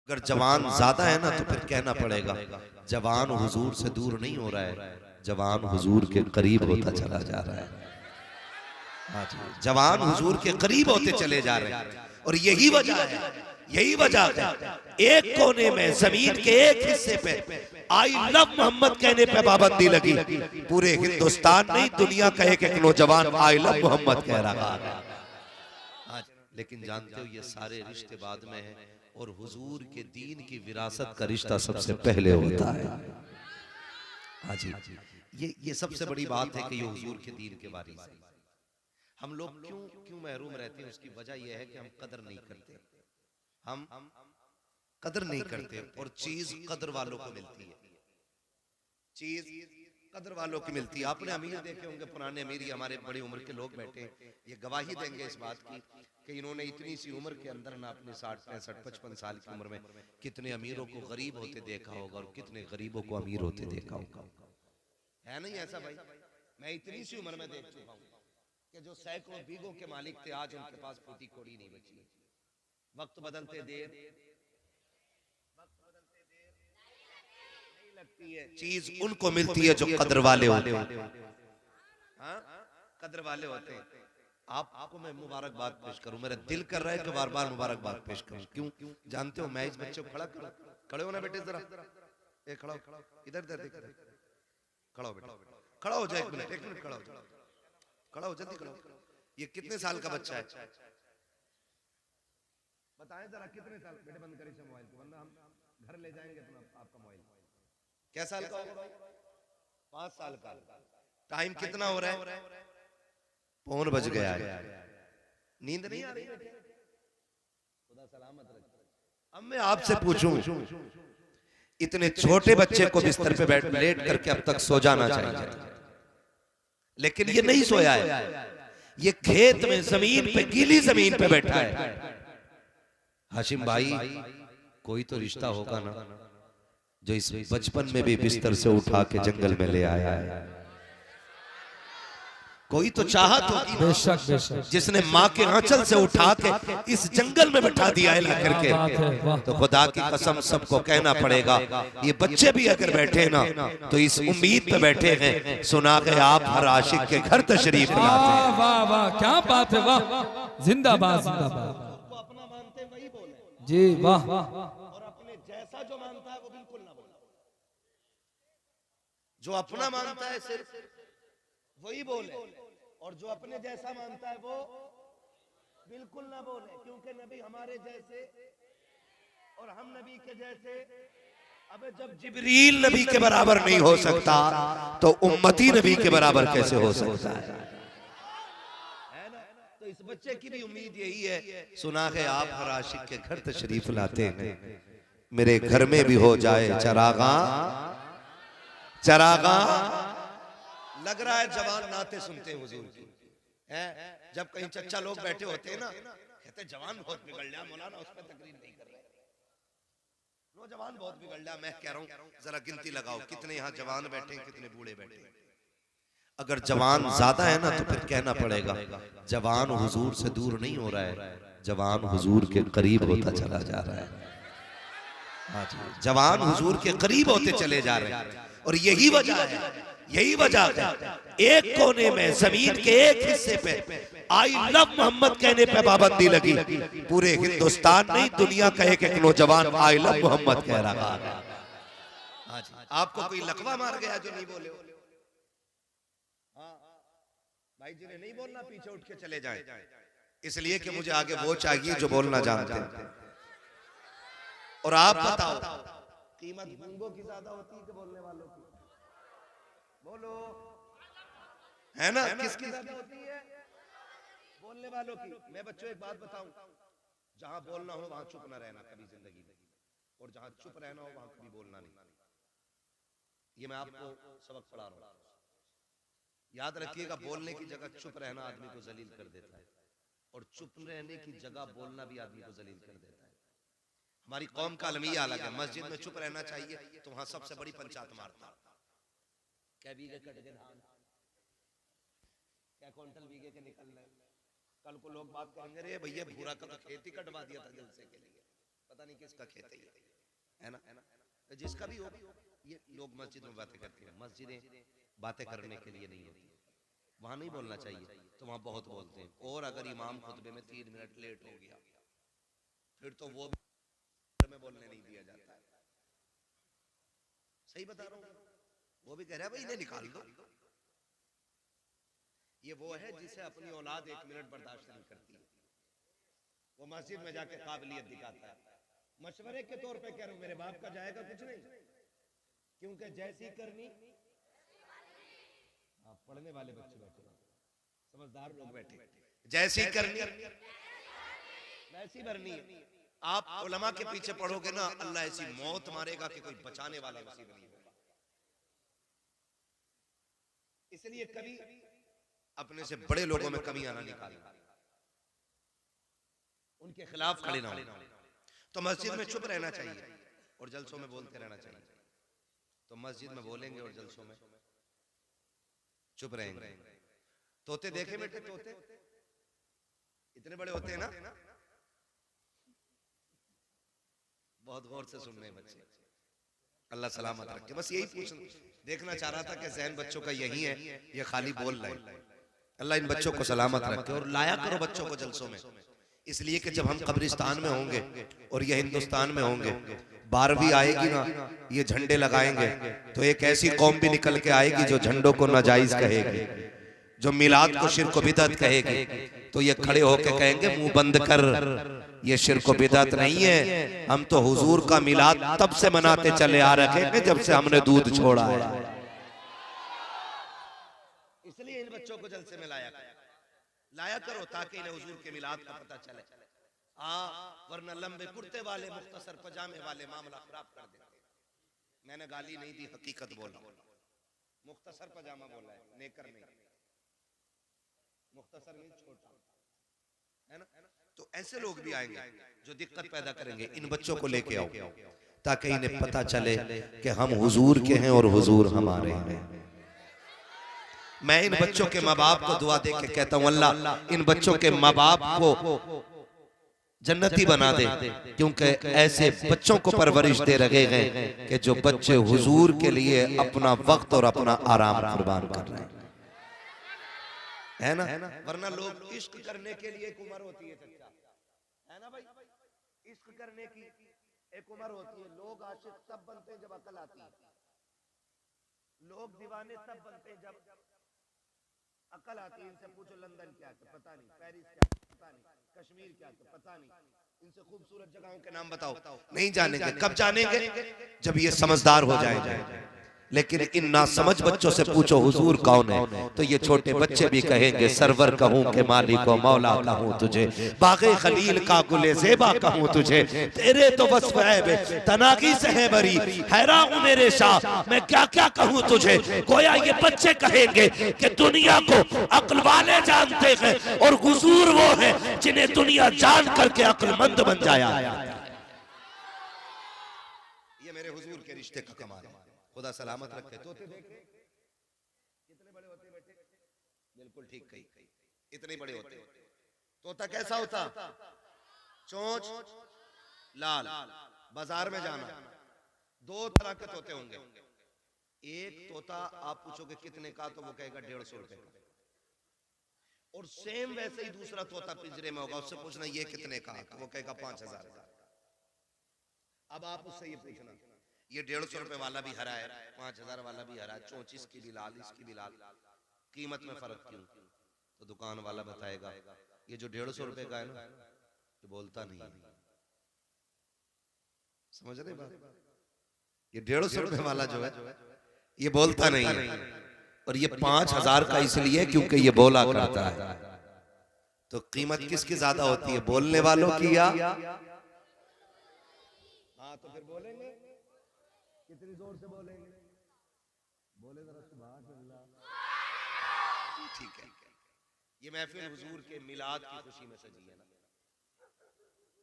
अगर जवान ज्यादा है ना तो फिर कहना पड़ेगा जवान हुजूर से दूर नहीं हो रहा है, जवान हुजूर के करीब होता चला जा रहा है। हाँ जी, जवान हुजूर के करीब होते चले जा रहे हैं। और यही वजह है, यही वजह है एक कोने में जमीन के एक हिस्से पे आई लव मोहम्मद कहने पे पाबंदी लगी। पूरे हिंदुस्तान नहीं दुनिया का एक एक नौजवान आई लव मोहम्मद कह रहा है। लेकिन जानते हो ये सारे रिश्ते बाद में हैं और हुजूर के दीन की विरासत का रिश्ता सबसे पहले होता है। हाँ जी, ये सबसे बड़ी बात है कि ये हुजूर के दीन के बारे में हम लोग क्यों क्यों महरूम रहते हैं। उसकी वजह यह है कि हम कदर नहीं करते, हम कदर नहीं करते और चीज कदर वालों को मिलती है, चीज कदर वालों की मिलती है। आपने अमीर देखे होंगे, पुराने अमीर, हमारे बड़ी उम्र के लोग बैठे ये गवाही देंगे इस बात की कि इन्होंने इतनी सी उम्र के अंदर ना अपने 60 65 55 साल की उम्र में कितने अमीरों को गरीब होते देखा होगा और कितने गरीबों को अमीर होते देखा होगा। है नहीं ऐसा भाई? मैं इतनी सी उम्र में देख चुका हूँ कि जो सैकड़ों बीघों के मालिक थे आज उनके पास फूटी कोड़ी नहीं बची। वक्त बदलते देर नहीं लगती है, चीज उनको मिलती है जो कदर वाले होते हैं। हाँ, कदर वाले होते हैं। आपको मैं मुबारकबाद पेश करूं, मेरा दिल कर रहा है कि बार बार मुबारकबाद पेश करूं। क्यों जानते हो? मैं इस बच्चे को खड़ा करूं, खड़े हो ना बेटे, जरा ए खड़ा हो, इधर इधर देख, खड़ा हो बेटा, खड़ा हो जाए, एक मिनट खड़ा हो जाओ, खड़ा हो जल्दी खड़ा हो। ये कितने साल का बच्चा है बताएं जरा, कितने साल? बेटे बंद करिए मोबाइल को वरना हम घर ले जाएंगे अपना आपका मोबाइल। क्या साल का होगा? 5 साल का। टाइम कितना हो रहा है? पौन बज गया है। नींद नहीं आ रही? खुदा सलामत रखे। अब मैं आपसे पूछूं, इतने छोटे बच्चे को बिस्तर पे बैठ लेट करके अब तक सो जाना चाहिए, लेकिन ये नहीं सोया है। ये खेत में जमीन पे, गीली जमीन पे बैठा है। हाशिम भाई, कोई तो रिश्ता होगा ना जो इस बचपन में भी बिस्तर से उठा के जंगल में ले आया है। कोई तो चाहत होगी बेशक बेशक, जिसने माँ के आंचल से उठा के इस जंगल में बैठा दिया है ला करके। तो खुदा की कसम सबको कहना पड़ेगा, ये बच्चे भी अगर बैठे ना तो इस उम्मीद पे बैठे हैं, सुना के आप हर आशिक के घर तशरीफ लाते हैं। वाह वाह, क्या बात है, वाह, जिंदाबाद जिंदाबाद। अपना मानते हैं वही बोले जी वाह, और अपने जैसा जो मानता है वो बिल्कुल ना बोले। जो अपना मानता है सिर्फ वही बोले और जो अपने जैसा मानता है वो बिल्कुल ना बोले, क्योंकि नबी हमारे जैसे और हम नबी के जैसे। अब जब जिब्रील नबी के बराबर नहीं हो सकता तो उम्मती नबी के बराबर कैसे हो सकता है ना? तो इस बच्चे की भी उम्मीद यही है, सुना है आप हर आशिक के घर तशरीफ लाते हैं, मेरे घर में भी हो जाए चरागा चरागा। लग रहा है जवान नाते सुनते हैं हुजूर की। जब कहीं चच्चा लोग बैठे होते हैं ना, कहते जवान बहुत बिगड़ गया मौलाना, उस पर तकरीर नहीं कर रहे, नौजवान बहुत बिगड़ गया। मैं कह रहा हूँ जरा गिनती लगाओ कितने यहाँ जवान बैठे हैं, कितने बूढ़े बैठे हैं। अगर जवान ज्यादा है ना तो फिर कहना पड़ेगा जवान हुजूर से दूर नहीं हो रहा है, जवान हुजूर के करीब होता चला जा रहा है। हाँ जी, जवान हुजूर के करीब होते चले जा रहे हैं। और यही वजह है, यही वजह है एक कोने में जमीन के एक हिस्से पे आई लव मोहम्मद कहने पे पाबंदी लगी। पूरे हिंदुस्तान नहीं दुनिया का एक एक नौजवान आई लव मोहम्मद कह रहा है। आपको कोई लकवा मार गया जो नहीं बोले? भाई जिन्हें नहीं बोलना पीछे उठ के चले जाएं, इसलिए कि मुझे आगे वो चाहिए जो बोलना जानते हैं। और आप बताओ, कीमत गूंगों की ज्यादा होती है कि बोलने वालों की? बोलो, है ना? किसकी ज्यादा होती है? बोलने वालों की। मैं बच्चों एक बात बताऊं, जहां बोलना हो वहां चुप ना रहना कभी जिंदगी में, और जहां चुप रहना हो वहां कभी बोलना नहीं। ये मैं आपको सबक पढ़ा रहा हूं, याद रखिएगा। बोलने की जगह चुप रहना आदमी को जलील कर देता है, और चुप रहने की जगह बोलना भी आदमी को जलील कर देता है। हमारी कौम का अलमिया अलग है। मस्जिद में चुप रहना चाहिए तो वहां सबसे बड़ी पंचायत मारता, क्या बीघे कट के धान, क्या क्विंटल बीघे के निकल रहे। कल को लोग बात करेंगे, रे भैया भूरा का तो खेती कटवा दिया था जलसे के लिए, पता नहीं किसका खेत है। है ना? जिसका भी हो, ये लोग मस्जिद में बातें करते हैं, मस्जिदें बातें करने के लिए नहीं होती, वहां नहीं बोलना चाहिए, तो वहां बहुत बोलते हैं। और अगर इमाम खुतबे में 3 मिनट लेट हो गया फिर तो वो भी में बोलने नहीं दिया जाता है। सही बता रहा हूँ, वो भी कह रहा है भाई इन्हें निकाल दो। ये वो है जिसे अपनी औलाद 1 मिनट बर्दाश्त नहीं करती है, वो मस्जिद में जाके काबिलियत दिखाता है। मशवरे के तौर पे कह रहा हूं, मेरे बाप का जाएगा कुछ नहीं, क्योंकि जैसी करनी, पढ़ने वाले बच्चे बैठे, समझदार लोग बैठे, जैसी करनी वैसी भरनी है। आप उलमा के पीछे पढ़ोगे ना, अल्लाह ऐसी मौत मारेगा कि कोई बचाने वाला नसीब नहीं होगा। इसलिए कभी अपने से बड़े लोगों में कमियां ना निकालना, उनके खिलाफ खड़े ना हो। तो मस्जिद में चुप रहना चाहिए और जलसों में बोलते रहना चाहिए। तो मस्जिद में बोलेंगे और जलसों में चुप रहेंगे। तोते देखे बेटे, तोते इतने बड़े होते हैं ना, बहुत गौर से सुन रहे हैं बच्चे, अल्लाह सलामत रखे। बस यही देखना चाह रहा था कि ज़हन बच्चों का यही है, ये खाली बोल रहे हैं। अल्लाह इन बच्चों को सलामत रखे और लाया करो बच्चों को जलसों में, इसलिए कि जब हम कब्रिस्तान में होंगे और ये हिंदुस्तान में होंगे, 12वीं आएगी ना, ये झंडे लगाएंगे तो एक ऐसी कौम भी निकल के आएगी जो झंडों को नाजायज कहेगी, जो मिलाद को शिर्क बिदअत कहेगी। तो ये खड़े होके कहेंगे मुंह बंद कर, ये शिर्क बिदअत नहीं है, हम तो हुजूर का मिलाद तब से मनाते चले आ रहे हैं जब से हमने दूध छोड़ा है। इसलिए इन बच्चों को जलसे में लाया करो ताकि इन्हें हुजूर के मिलाद का पता चले। वरना लंबे कुर्ते वाले, मुख्तसर पजामे वाले मामला खराब कर देते। मैंने गाली नहीं दी, हकीकत बोला। मुख्तसर पजामा बोला है, नेकर नहीं, मुख्तसर नहीं, छोटा है ना। तो ऐसे लोग भी आएंगे जो दिक्कत पैदा करेंगे। इन बच्चों को लेके आओ ताकि इन्हें पता चले कि हम हुजूर के हैं और हुजूर हमारे हैं। मैं इन बच्चों के माँ बाप को दुआ दे के कहता हूँ, अल्लाह इन बच्चों के माँ बाप को जन्नती बना दे, क्योंकि ऐसे बच्चों को परवरिश दे रहे हैं कि जो बच्चे हुजूर के लिए अपना वक्त और अपना आराम कुर्बान कर रहे हैं, है ना। वरना लोग इश्क करने के लिए एक उम्र होती है चच्चा, है ना भाई, इश्क करने की एक उम्र होती है। लोग आशिक तब बनते हैं जब अकल आती है, लोग दीवाने तब बनते हैं जब अकल आती है। इनसे पूछो लंदन क्या है पता नहीं, पेरिस क्या है पता नहीं, कश्मीर क्या है पता नहीं, इनसे खूबसूरत जगहों के नाम बताओ, नहीं जानेंगे। कब जानेंगे? जब ये समझदार हो जाएंगे। लेकिन इन नासमझ बच्चों से पूछो हुजूर कौन है, तो ये छोटे बच्चे भी कहेंगे सरवर कहूं के मालिक व मौला कहूं तुझे, बागे खलील का गुले ज़ेबा कहूं तुझे, तेरे तो वस्फ़ है तनागी से है बरी, हैरान हूं मेरे शाह मैं क्या क्या कहूं तुझे। गोया ये बच्चे कहेंगे कि दुनिया को अक्ल वाले जानते हैं और हुजूर वो है जिन्हें दुनिया जान करके अक्लमंद बन जाया। ये मेरे हुजूर के रिश्ते का कमाल है, खुदा सलामत रखे। तोते देखे कितने बड़े होते बेटे, बिल्कुल ठीक कही, इतने बड़े होते। तोता कैसा होता? चोंच लाल। बाजार में जाना, 2 तरह के तोते होंगे। एक तोता आप पूछोगे कितने का, तो वो कहेगा 150 रुपए का, और सेम वैसे ही दूसरा तोता पिंजरे में होगा, उससे पूछना ये कितने का, तो वो कहेगा 5000 का। अब आप उससे ये पूछना ये 150 रुपए वाला भी हरा है, 5000 वाला भी हरा है, चोंच इसकी भी लाल इसकी भी लाल, कीमत में फर्क क्यों? तो दुकान वाला बताएगा ये जो 150 रुपए का है ना, ये बोलता नहीं है। समझ रहे बात? ये 150 रुपए वाला जो है ये बोलता नहीं है, और ये 5000 का इसलिए क्योंकि ये बोला करता है। तो कीमत किसकी ज्यादा होती है, बोलने वालों की या? हाँ तो फिर बोलेंगे, कितनी जोर से बोलेंगे? बोले जरा सुभान अल्लाह। ठीक है, ये महफिल हुजूर के मिलाद की खुशी में सजी है ना,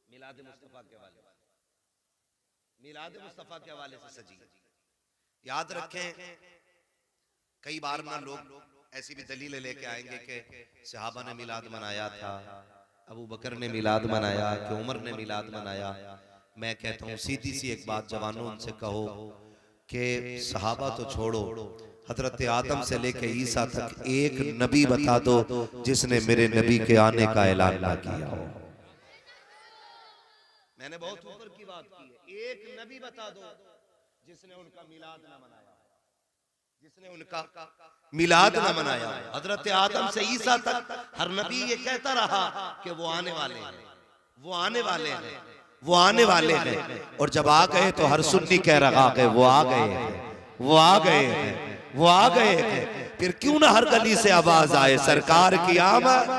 मिलाद मुस्तफा के हवाले, मिलाद मुस्तफा के हवाले से सजी। याद रखें, कई बार ना लोग ऐसी भी दलीलें लेके आएंगे कि सहाबा ने मिलाद मनाया था, अबू बकर ने मिलाद मनाया, कि उमर ने मिलाद मनाया। मैं कहता हूँ सीधी सी एक बात जवानों, उनसे कहो कि सहाबा तो छोड़ो, हजरत आदम से लेके ईसा तक एक नबी बता दो जिसने मेरे नबी के आने का ऐलान ना किया हो। मैंने बहुत ऊपर की बात की है। एक नबी बता दो जिसने उनका मिलाद ना मनाया, जिसने उनका मिलाद ना मनाया। हजरत आदम से ईसा तक हर नबी ये कहता रहा कि वो आने वाले हैं, वो आने वाले हैं, वो आने वाले हैं। और जब आ गए तो हर सुन्नी कह रहा कि वो आ गए हैं, वो आ गए हैं, वो आ गए हैं। फिर क्यों ना हर गली से आवाज आए, सरकार की आमद,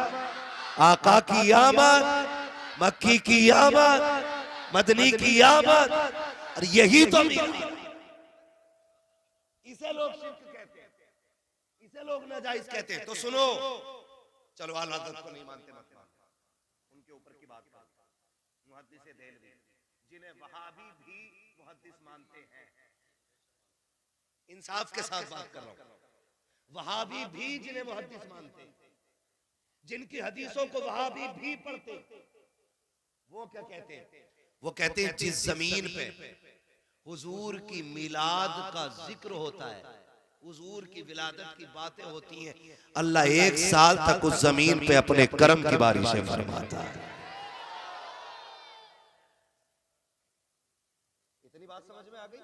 आका की आमद, मक्की की आमद, मदनी की आमद। और यही तो इसे लोग शिर्क कहते हैं, इसे लोग नाजायज कहते हैं। तो सुनो, चलो आला हज़रत को नहीं मानते मत मानो, उनके ऊपर की बात करो। मुहद्दिस देलवी जिन्हें वहाबी भी मुहद्दिस मानते हैं, इंसाफ के साथ बात कर रहा हूं, वहाबी भी जिन्हें मुहद्दिस मानते हैं, जिनकी हदीसों को वहाबी भी पढ़ते, वो क्या कहते हैं? वो कहते हैं जिस जमीन पे हुजूर की मिलाद का जिक्र होता है, हुजूर की विलादत की बातें होती हैं, अल्लाह 1 साल तक उस जमीन पे अपने करम की बारिशें फरमाता है। इतनी बात समझ में आ गई?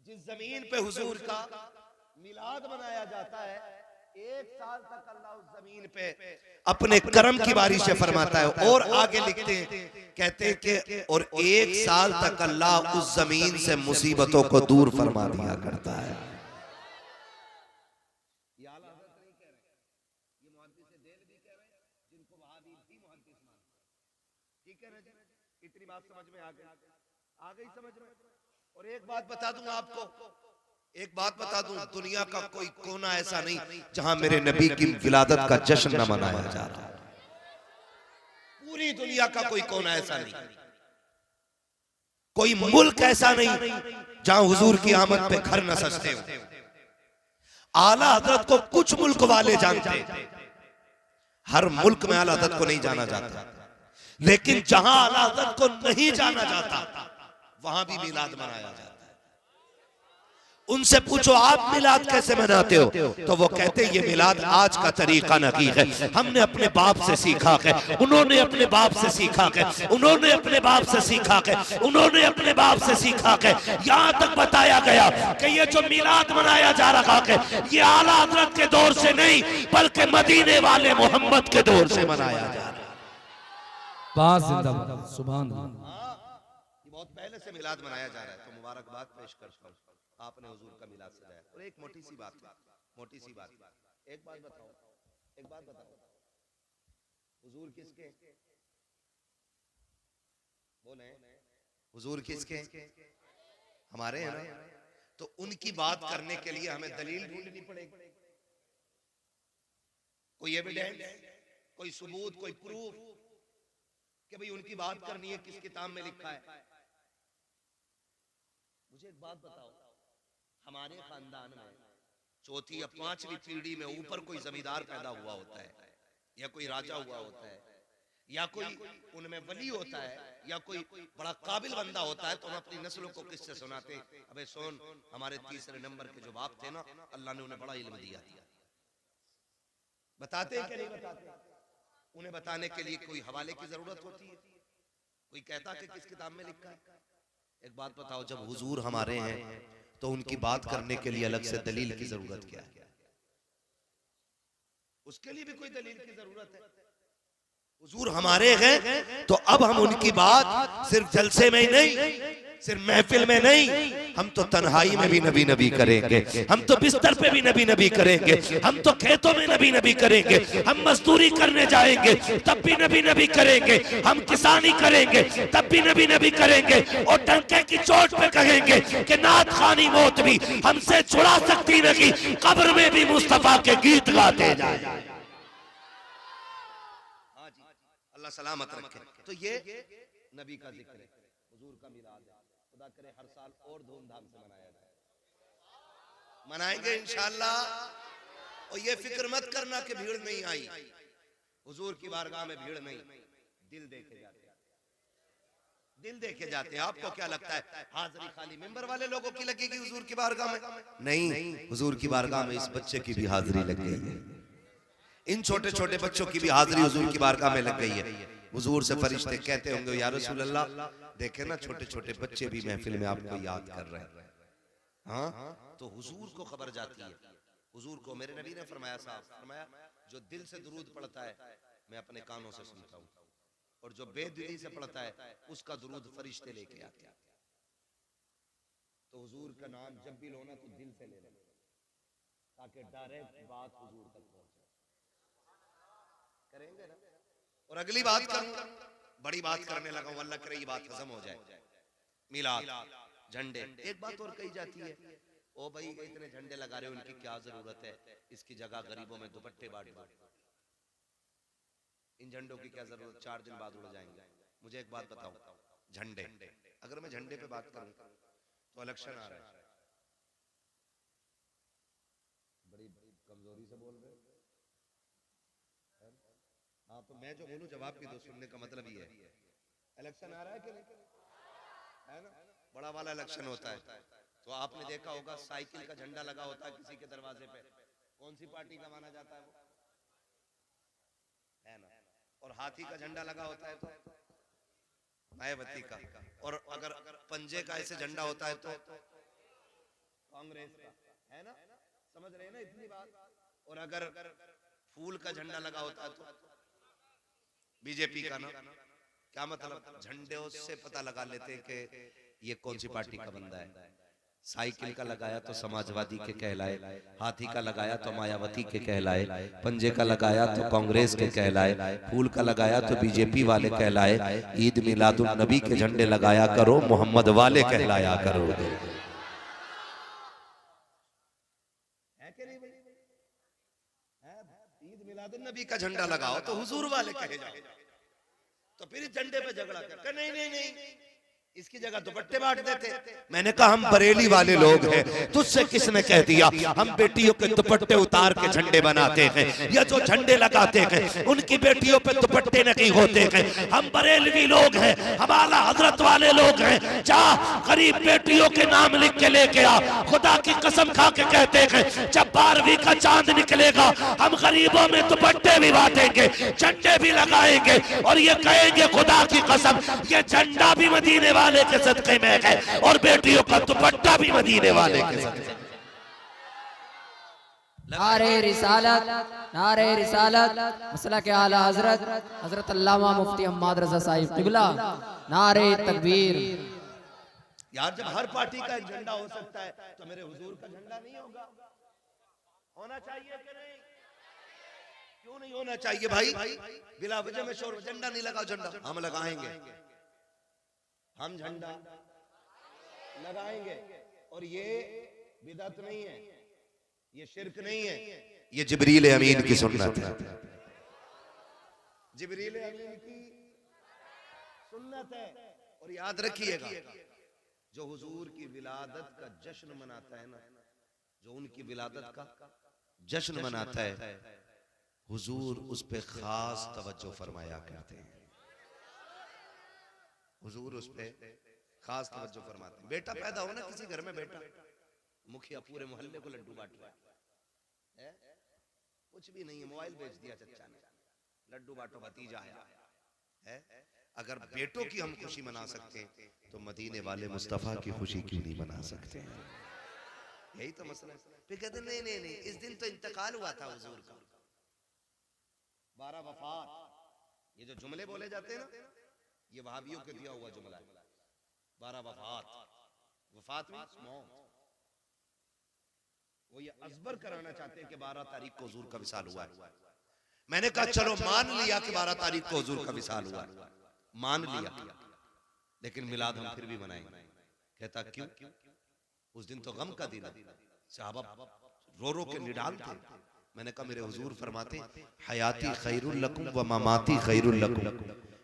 जिस जमीन पे हुजूर का मिलाद मनाया जाता है, 1 साल तक अल्लाह उस जमीन पे अपने करम की बारिशें फरमाता है। और आगे लिखते हैं, कहते हैं कि और 1 साल तक अल्लाह उस जमीन से मुसीबतों को दूर फरमा दिया करता है। ये आला हज़रत नहीं कह रहे, ये मुहद्दिस देलवी कह रहे हैं, जिनको वहाबी भी मुहद्दिस मानते हैं। ठीक है ना जी? इतनी बात समझ में आ गई समझ में। और एक बात बता दूं आपको, एक बात बता दूं, दुनिया का कोई कोना ऐसा नहीं जहां मेरे नबी की विलादत का जश्न न मनाया जा रहा। पूरी दुनिया का कोई कोना ऐसा नहीं, कोई मुल्क ऐसा नहीं जहां हुजूर की आमद पे घर न सजते हो। आला हज़रत को कुछ मुल्क वाले जानते, हर मुल्क में आला हज़रत को नहीं जाना जाता, लेकिन जहां आला हज़रत को नहीं जाना जाता वहां भी मिलाद मनाया जाता है। उनसे पूछो आप मिलाद कैसे मनाते हो, तो वो कहते हैं ये मिलाद आज का तरीका नहीं है, हमने अपने बाप से सीखा है, उन्होंने अपने बाप से सीखा है, उन्होंने अपने बाप से सीखा है, उन्होंने अपने बाप से सीखा है। यहां तक बताया गया कि ये जो मिलाद मनाया जा रहा है, ये आला हज़रत के दौर से नहीं बल्कि मदीने वाले मोहम्मद के दौर से मनाया जा रहा है। बात जिंदाबाद, सुभान अल्लाह। बहुत पहले से मिलाद मनाया जा रहा है, तो मुबारकबाद पेश करता हूं, आपने हुजूर का मिलाद सजाया। और एक मोटी सी बात, मोटी सी बात, एक बात बताओ, एक बात बताओ, हुजूर किसके? बोले हुजूर किसके? हमारे हैं ना। तो उनकी बात करने के लिए हमें दलील ढूंढनी पड़ेगी, कोई एविडेंस, कोई सबूत, कोई प्रूफ कि भाई उनकी बात करनी है, किस किताब में लिखा है। मुझे एक बात बताओ, हमारे खानदान में चौथी या 5वीं पीढ़ी में ऊपर कोई जमींदार पैदा हुआ होता है, या कोई राजा हुआ होता है, या कोई उनमें वली होता है, या कोई बड़ा काबिल बंदा होता है, तो हम अपनी नस्लों को किससे सुनाते हैं? अबे सुन, हमारे 3रे नंबर के जो बाप थे ना, अल्लाह ने उन्हें बड़ा इल्म दिया। बताते हैं कि नहीं बताते? उन्हें बताने के लिए कोई हवाले की जरूरत होती है, कोई कहता कि किस किताब में लिखा है। एक बात बताओ, जब हुजूर हमारे हैं तो उनकी बात करने के लिए अलग से दलील की जरूरत क्या है? उसके लिए भी कोई दलील की जरूरत है? हुजूर हमारे हैं तो अब हम उनकी बात सिर्फ जलसे में ही नहीं, सिर्फ महफिल में नहीं, हम तो तन्हाई में भी नबी नबी करेंगे, हम तो बिस्तर पे भी नबी नबी करेंगे, हम तो खेतों में नबी नबी करेंगे, हम मजदूरी करने जाएंगे तब भी नबी नबी करेंगे, हम किसानी करेंगे तब भी नबी नबी करेंगे, और डंके की चोट पे कहेंगे कि नात खानी मौत भी हमसे छुड़ा सकती नहीं, कब्र में भी मुस्तफा के गीत गाते जाए। अल्लाह सलामत रखे। तो ये नबी का जिक्र है, हुजूर का मिलाद है, खुदा करे हर साल और धूमधाम से मनाया जाए, मनाएंगे इंशाअल्लाह। और ये फिक्र मत करना कि भीड़ नहीं आई, हुजूर की बारगाह में भीड़ नहीं, दिल देखे जाते हैं, दिल देखे जाते हैं। आपको क्या लगता है हाजिरी खाली मेंबर वाले लोगों की लगेगी हुजूर की बारगाह में? नहीं, हुजूर की बारगाह में इस बच्चे की भी हाजिरी लग गई है, इन छोटे छोटे बच्चों की भी हाजिरी हुजूर की बारगाह में लग गई है। हुजूर से फरिश्ते कहते होंगे या रसूल अल्लाह, देखे ना छोटे छोटे बच्चे भी महफिल में आपको याद कर रहे हैं। हाँ, तो हुजूर को खबर जाती है। हुजूर को मेरे नबी ने फरमाया, साहब फरमाया, जो दिल से दुरूद पढ़ता है मैं अपने कानों से सुनता हूँ, और जो बेदिली से पढ़ता है उसका दुरूद फरिश्ते लेके आते हैं। तो हुजूर का नाम जब भी लो ना तो दिल से ले लो, ताकि डायरेक्ट बात हुजूर तक पहुंचे। करेंगे ना? और अगली बात करूं, बड़ी बात करने लगा हूं, अल्लाह करे ये बात हजम हो जाए। मिलाद, झंडे, एक बात और कही जाती है, ओ भाई इतने झंडे लगा रहे हो, इनकी क्या जरूरत है, इसकी जगह गरीबों में दुपट्टे बांट दो। इन झंडों की क्या जरूरत, 4 दिन बाद उड़ जाएंगे। मुझे एक बात बताओ, झंडे, अगर मैं झंडे पे बात करूं तो इलेक्शन आ रहा है, बड़ी कमजोरी से बोल रहे हो। हाँ, तो मैं जो बोलूं जवाब भी दो, सुनने का मतलब ये है, इलेक्शन आ रहा है कि नहीं, है ना? बड़ा वाला इलेक्शन होता है, तो आपने देखा होगा साइकिल का झंडा लगा होता है किसी के दरवाजे पे, कौन सी पार्टी का माना जाता है वो, है ना? और हाथी का झंडा लगा होता है तो मायावती का, और अगर पंजे का ऐसे झंडा होता है तो कांग्रेस का, है ना? समझ रहे हैं ना इतनी बात? और अगर फूल का झंडा लगा होता है तो बीजेपी का ना। क्या मतलब, झंडे से पता लगा लेते कि ये कौन सी पार्टी का बंदा है। साइकिल का लगाया तो समाजवादी के कहलाए, हाथी का लगाया तो मायावती के कहलाए, पंजे का लगाया तो कांग्रेस के कहलाए, फूल का लगाया तो बीजेपी वाले कहलाए। ईद मिलादुन नबी के झंडे लगाया करो, मोहम्मद वाले कहलाया करो। ईद मिलादुन नबी का झंडा लगाओ तो हुजूर वाले कहे जाओ, तो फिर इस झंडे पे झगड़ा कर, नहीं नहीं नहीं, इसकी जगह दुपट्टे बांट देते। मैंने कहा हम बरेली वाले लोग हैं, तुझसे किसने कह दिया हम बेटियों के दुपट्टे उतार के झंडे बनाते हैं, या जो झंडे लगाते हैं उनकी बेटियों पे दुपट्टे नहीं होते हैं। हम बरेलवी लोग हैं, हम आला हजरत वाले लोग हैं। जा गरीब बेटियों के नाम लिख के लेके आ, खुदा की कसम खा के कहते हैं जब 12वीं का चांद निकलेगा हम गरीबों में दुपट्टे भी बांटेंगे, झंडे भी लगाएंगे, और ये कहेंगे खुदा की कसम ये झंडा भी मदीने वाले के सदके में है और बेटियों का दुपट्टा भी मदीने वाले के सदके। नारे रिसालत, नारे रिसालत, मसला के आला हजरत हजरत अल्लामा मुफ्ती अहमद रजा साहिब किबला, नारे तकबीर। यार जब हर पार्टी का एक झंडा हो सकता है तो मेरे हुजूर का झंडा नहीं होगा? होना चाहिए कि नहीं? क्यों नहीं होना चाहिए भाई? बिला वजह में शोर, झंडा नहीं लगाओ, झंडा हम लगाएंगे, हम झंडा लगाएंगे। और ये बिदअत नहीं है, ये शिरक नहीं है, ये जिब्रील अमीन की सुन्नत है, जिब्रील अमीन की सुन्नत है। और याद रखिएगा जो हुजूर की विलादत का जश्न मनाता है ना, जो उनकी विलादत का जश्न मनाता है, हुजूर उस पे खास तवज्जो फरमाया करते हैं। हुजूर उस पे खास तवज्जो फरमाते हैं। बेटा पैदा हो ना किसी घर में, बेटा मुखिया पूरे मोहल्ले को लड्डू बांट रहा है, कुछ भी नहीं है, मोबाइल बेच दिया चच्चा ने, लड्डू बांटो भतीजा है। अगर बेटों की हम खुशी मना सकते हैं तो मदीने वाले मुस्तफा की खुशी क्यों नहीं मना सकते हैं? यही तो मसला है। फिर कहते नहीं नहीं नहीं, इस दिन तो इंतकाल हुआ था हुजूर का, 12 वफात, ये जो जुमले बोले जाते हैं ना, ये वहाबियों के दिया हुआ जुमला है। 12 वफात, वफात मींस मौत। वो ये अजबर कराना चाहते हैं कि 12 तारीख को हुजूर का विसाल हुआ है। मैंने कहा चलो मान लिया कि 12 तारीख को हुजूर का विसाल हुआ है, मान लिया, लेकिन मिलाद हम फिर भी मनाएंगे। कहता क्यों? उस दिन तो गम का दिन है, सहाबा रो रो के निडाल थे। मैंने कहा मेरे हुजूर फरमाते हयाती खैरुल लकुम व ममाती खैरुल लकुम,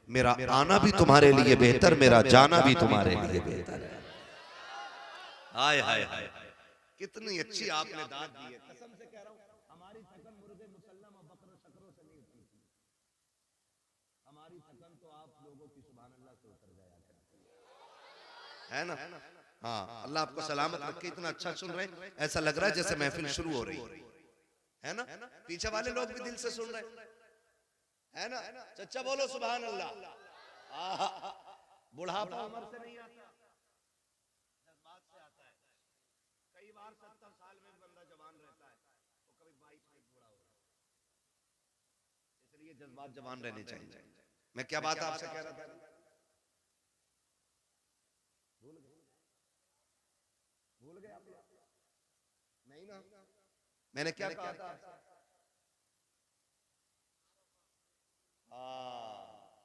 मेरा आना भी तुम्हारे लिए बेहतर, मेरा जाना भी तुम्हारे लिए बेहतर है। हाय हाय हाय, कितनी अच्छी आपने दाद दी है। कसम से कह रहा हूं, हमारी थकन मुर्गे मुसल्लम और बकरों शकरों से नहीं होती, हमारी थकन तो आप लोगों की सुभान अल्लाह से उतर जाया करती है। है ना? हाँ, अल्लाह आपको सलामत रखे। इतना अच्छा सुन रहे हैं, ऐसा लग रहा है जैसे महफिल शुरू हो रही है ना? पीछे वाले लोग भी दिल से सुन रहे है ना? चच्चा बोलो सुभान अल्लाह। बुढ़ापा उम्र से नहीं आता, जज्बात से आता है। कई बार 70 साल में बंदा जवान रहता है, तो कभी 22 में बूढ़ा होता है। इसलिए जज्बात जवान रहने चाहिए। मैं क्या बात आपसे कह रहा था? भूल गए आप? नहीं ना? मैंने क्या कहा था?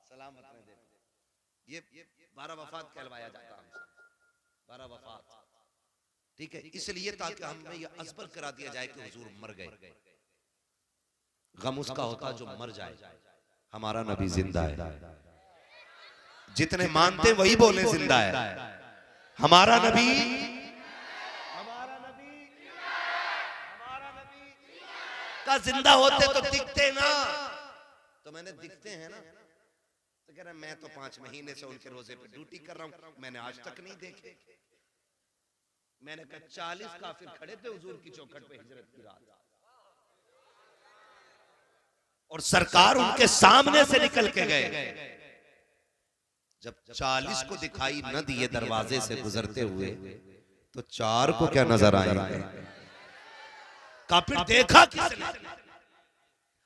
सलामत में दे। ये 12 वफात कहलवाया जाता है, 12 वफात। ठीक है, इसलिए ताकि हमें ये अज़बर करा दिया जाए कि हुजूर मर गए। गम उसका होता जो मर जाए, हमारा नबी जिंदा है। जितने मानते वही बोले जिंदा है। हमारा नबी, हमारा नबी, हमारा नबी का जिंदा होते तो दिखते ना। तो मैंने दिखते हैं ना, तो कह रहा मैं तो 5 महीने से उनके रोजे पे ड्यूटी कर रहा हूं, मैंने आज तक नहीं देखे। मैंने कहा 40 काफिर खड़े थे हुजूर की चौखट पे हिजरत की रात, और सरकार उनके सामने से निकल के गए। जब 40 को दिखाई न दिए दरवाजे से गुजरते हुए, तो 4 को क्या नजर आएंगे? काफिर देखा किसने?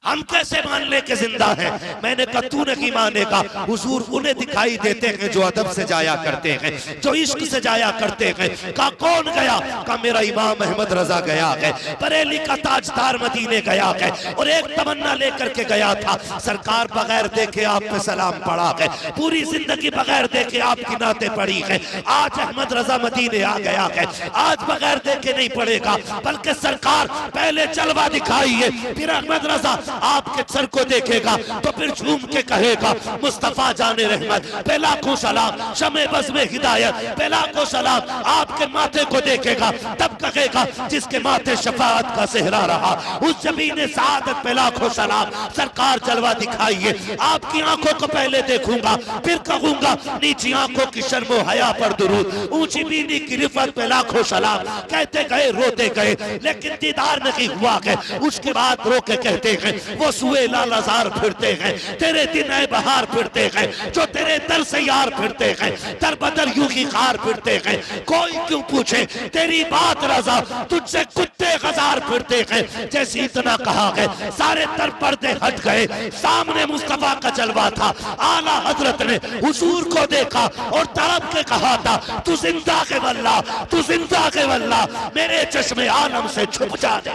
हम कैसे मान ले के जिंदा है? मैंने कहा तू नहीं मानेगा। हुजूर उन्हें दिखाई देते हैं जो अदब से जाया करते हैं, जो इश्क से जाया करते हैं। कहा कौन गया? कहा मेरा इमाम अहमद रजा गया है, बरेली का ताजदार मदीने गया है, और एक तमन्ना लेकर के गया था, सरकार बगैर देखे आप पे सलाम पड़ा है, पूरी जिंदगी बगैर देखे आपकी नाते पड़ी है। आज अहमद रजा मदीने आ गया है, आज बगैर देखे नहीं पड़ेगा, बल्कि सरकार पहले जलवा दिखाइए, फिर अहमद रजा आपके सर को देखेगा तो फिर झूम के कहेगा मुस्तफा जाने रहमत पे लाखों सलाम, शमे बज़ में हिदायत पे लाखों सलाम। आपके माथे को देखेगा तब कहेगा जिसके माथे शफाअत का सेहरा रहा, उस जबीने सादत पे लाखों सलाम। सरकार जलवा दिखाइए, आपकी आंखों को पहले देखूंगा, फिर कहूंगा नीची आंखों की शर्मो हया पर दुरूद, ऊंची बीनी की रिफत पे लाखों सलाम। कहते गए रोते गए, लेकिन दीदार नहीं हुआ है। उसके बाद रो के कहते हैं वो सुए लालाजार फिरते हैं, तेरे दिन आए बहार फिरते हैं, जो तेरे दर से यार फिरते हैं, दर बदर यूं ही खार फिरते हैं। कोई क्यों पूछे तेरी बात रजा, तुझसे कुत्ते हजार फिरते हैं। जैसे इतना कहा है सारे तर पर्दे हट गए, सामने मुस्तफा का जलवा था। आला हजरत ने हुजूर को देखा और तड़प के कहा था तू जिंदा के वल्ला, तू जिंदा के वल्ला, मेरे चश्मे आलम से छुप जा दे।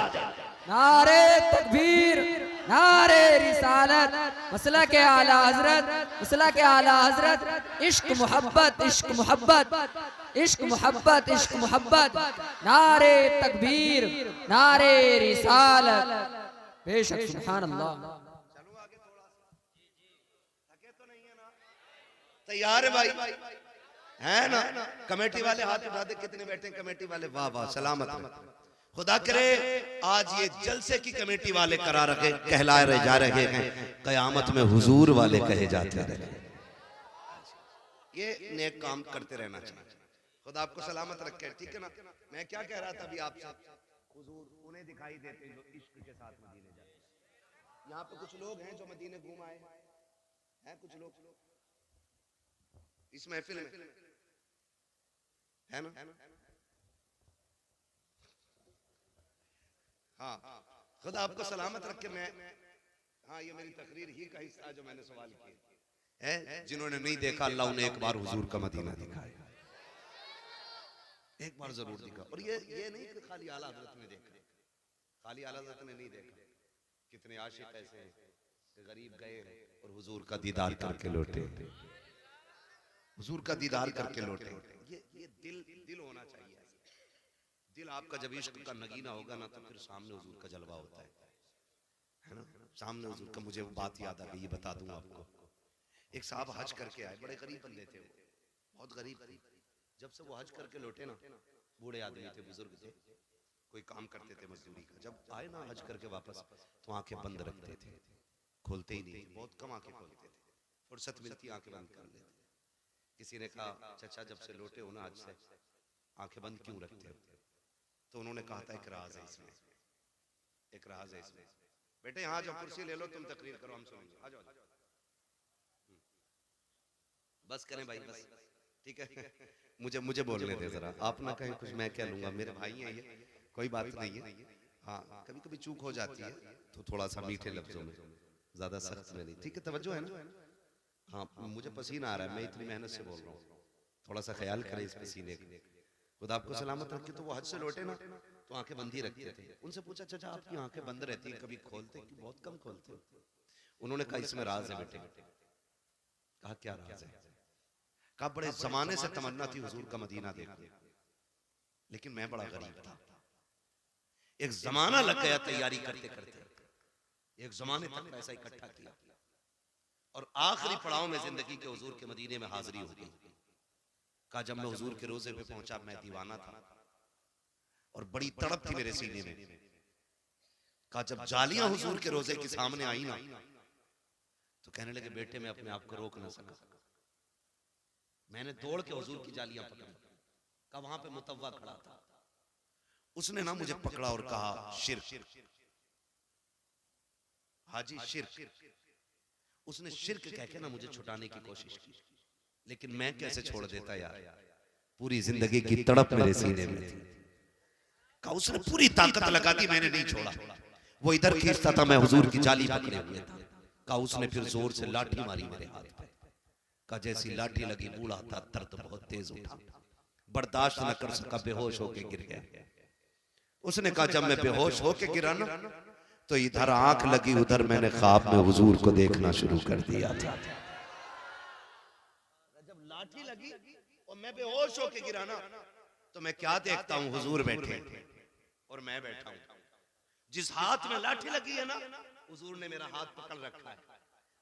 नारे तकबीर, नारे रिसालत, मसला के आला हजरत, मसला के आला हजरत। इश्क मोहब्बत, इश्क मोहब्बत, इश्क मोहब्बत, इश्क मोहब्बत। नारे तकबीर, नारे रिसालत। बेशक सुभान अल्लाह। तैयार है भाई? है ना? कमेटी वाले हाथ उठा दे, कितने बैठे हैं कमेटी वाले? वाह वाह, सलामत है। खुदा करे आज ये जलसे की कमेटी वाले करा रखे, कहलाए रहे जा रहे हैं, कयामत में हुजूर वाले कहे जाते रहे। ये नेक काम करते रहना चाहिए। खुदा आपको सलामत रखे, ठीक है ना? मैं क्या कह रहा था अभी आपसे? हुजूर उन्हें दिखाई देते जो इश्क के साथ मदीने जाते। यहाँ पे कुछ लोग हैं जो मदीने घूम आए हैं, कुछ लोग इस महफिल में है ना? हाँ, खुदा आपको सलामत रखे। मैं हाँ, ये मेरी तकरीर ही का हिस्सा जो मैंने सवाल किए है। जिन्होंने नहीं देखा, अल्लाह उन्हें एक बार हुजूर का मदीना दिखाए, एक बार जरूर दिखा। और ये नहीं कि खाली आला हज़रत ने देखा, खाली आला हज़रत ने नहीं देखा। कितने आशिक ऐसे हैं कि गरीब गए और हुजूर का दीदार करके लौटे, हुजूर का दीदार करके लौटे। ये दिल होना चाहिए। दिल आपका जब इश्क का नगीना होगा ना, तो फिर सामने हुजूर का जलवा होता है ना? सामने हुजूर का। मुझे वो बात याद आ गई, ये बता दूं आपको। एक साहब हज करके आए, बड़े गरीब बंदे थे वो, बहुत गरीब थे। जब से वो हज करके लौटे ना, बूढ़े आदमी थे, बुजुर्ग थे, कोई काम करते थे मजदूरी का। जब आए ना हज करके वापस, तो आंखें बंद रखते थे, खोलते ही नहीं, बहुत कम आंखें खोलते थे। फुर्सत मिलती आंखें बंद कर लेते। किसी ने कहा चाचा जब से लौटे हो ना आज से आंखें बंद क्यों रखते हो? तो उन्होंने कहा था एक राज है इसमें, एक राज है इसमें। बेटे यहाँ जाओ, कुर्सी ले लो, तुम तकरीर करो, हम सुनेंगे। आ जाओ, बस करें भाई, बस ठीक है। मुझे बोलने दे जरा, आप ना कहें कुछ, मैं क्या लूंगा, मेरे भाई हैं ये, कोई बात नहीं है। हाँ कभी कभी चूक हो जाती है तो थोड़ा सा मीठे लफ्जों में, ज्यादा सख्त में नहीं, ठीक है? तवज्जो है ना? हाँ मुझे पसीना आ रहा है, मैं इतनी मेहनत से बोल रहा हूँ, थोड़ा सा ख्याल करें इस पसीने का। खुदा आपको सलामत रखे। तो वो हज से लौटे ना तो आंखें बंद ही रखते थे। उनसे पूछा चाचा आपकी आंखें बंद रहती हैं, कभी खोलते कि? बहुत कम खोलते हो। उन्होंने कहा इसमें राज है बेटे। कहा क्या राज है? कहा बड़े जमाने से तमन्ना थी हुजूर का मदीना देखने, लेकिन मैं बड़ा गरीब था। एक जमाना लग गया तैयारी करते करते, एक जमाने तक पैसा इकट्ठा किया और आखिरी पड़ाव में जिंदगी के हुजूर के मदीने में हाजिरी हो गई। कहा जब मैं हुजूर के रोजे पे पहुंचा मैं दीवाना था और बड़ी तड़प थी मेरे सीने में। कहा जब जालियां हुजूर के रोजे के सामने आई ना तो कहने लगे बेटे मैं अपने आप को रोक ना सका, मैंने दौड़ के हुजूर की जालियां पकड़ी। कहा वहां पे मुतव्वा खड़ा था, उसने ना मुझे पकड़ा और कहा शिर्क, हाजी शिर्क। उसने शिर्क कह के ना मुझे छुटाने की कोशिश की, लेकिन मैं कैसे छोड़ देता यार, पूरी जिंदगी की तड़प मेरे सीने में थी। कहा उसने पूरी ताकत लगा दी, मैंने नहीं छोड़ा। वो इधर खींचता था, मैं हुजूर की जाली पकड़े हुए था। कहा उसने फिर जोर से लाठी मारी मेरे हाथ पे। कहा जैसी लाठी लगी बूढ़ा था, दर्द बहुत तेज उठा, बर्दाश्त न कर सका, बेहोश होके गिर गया। उसने कहा जब मैं बेहोश होके गिरा ना तो इधर आंख लगी, उधर मैंने ख्वाब में हुजूर को देखना शुरू कर दिया था। जब लाठी लगी और मैं बेहोश होके गिरा ना तो मैं क्या देखता हूँ, हुजूर बैठे और मैं बैठा हूँ। जिस हाथ में लाठी लगी है ना हुजूर ने मेरा हाथ पकड़ रखा है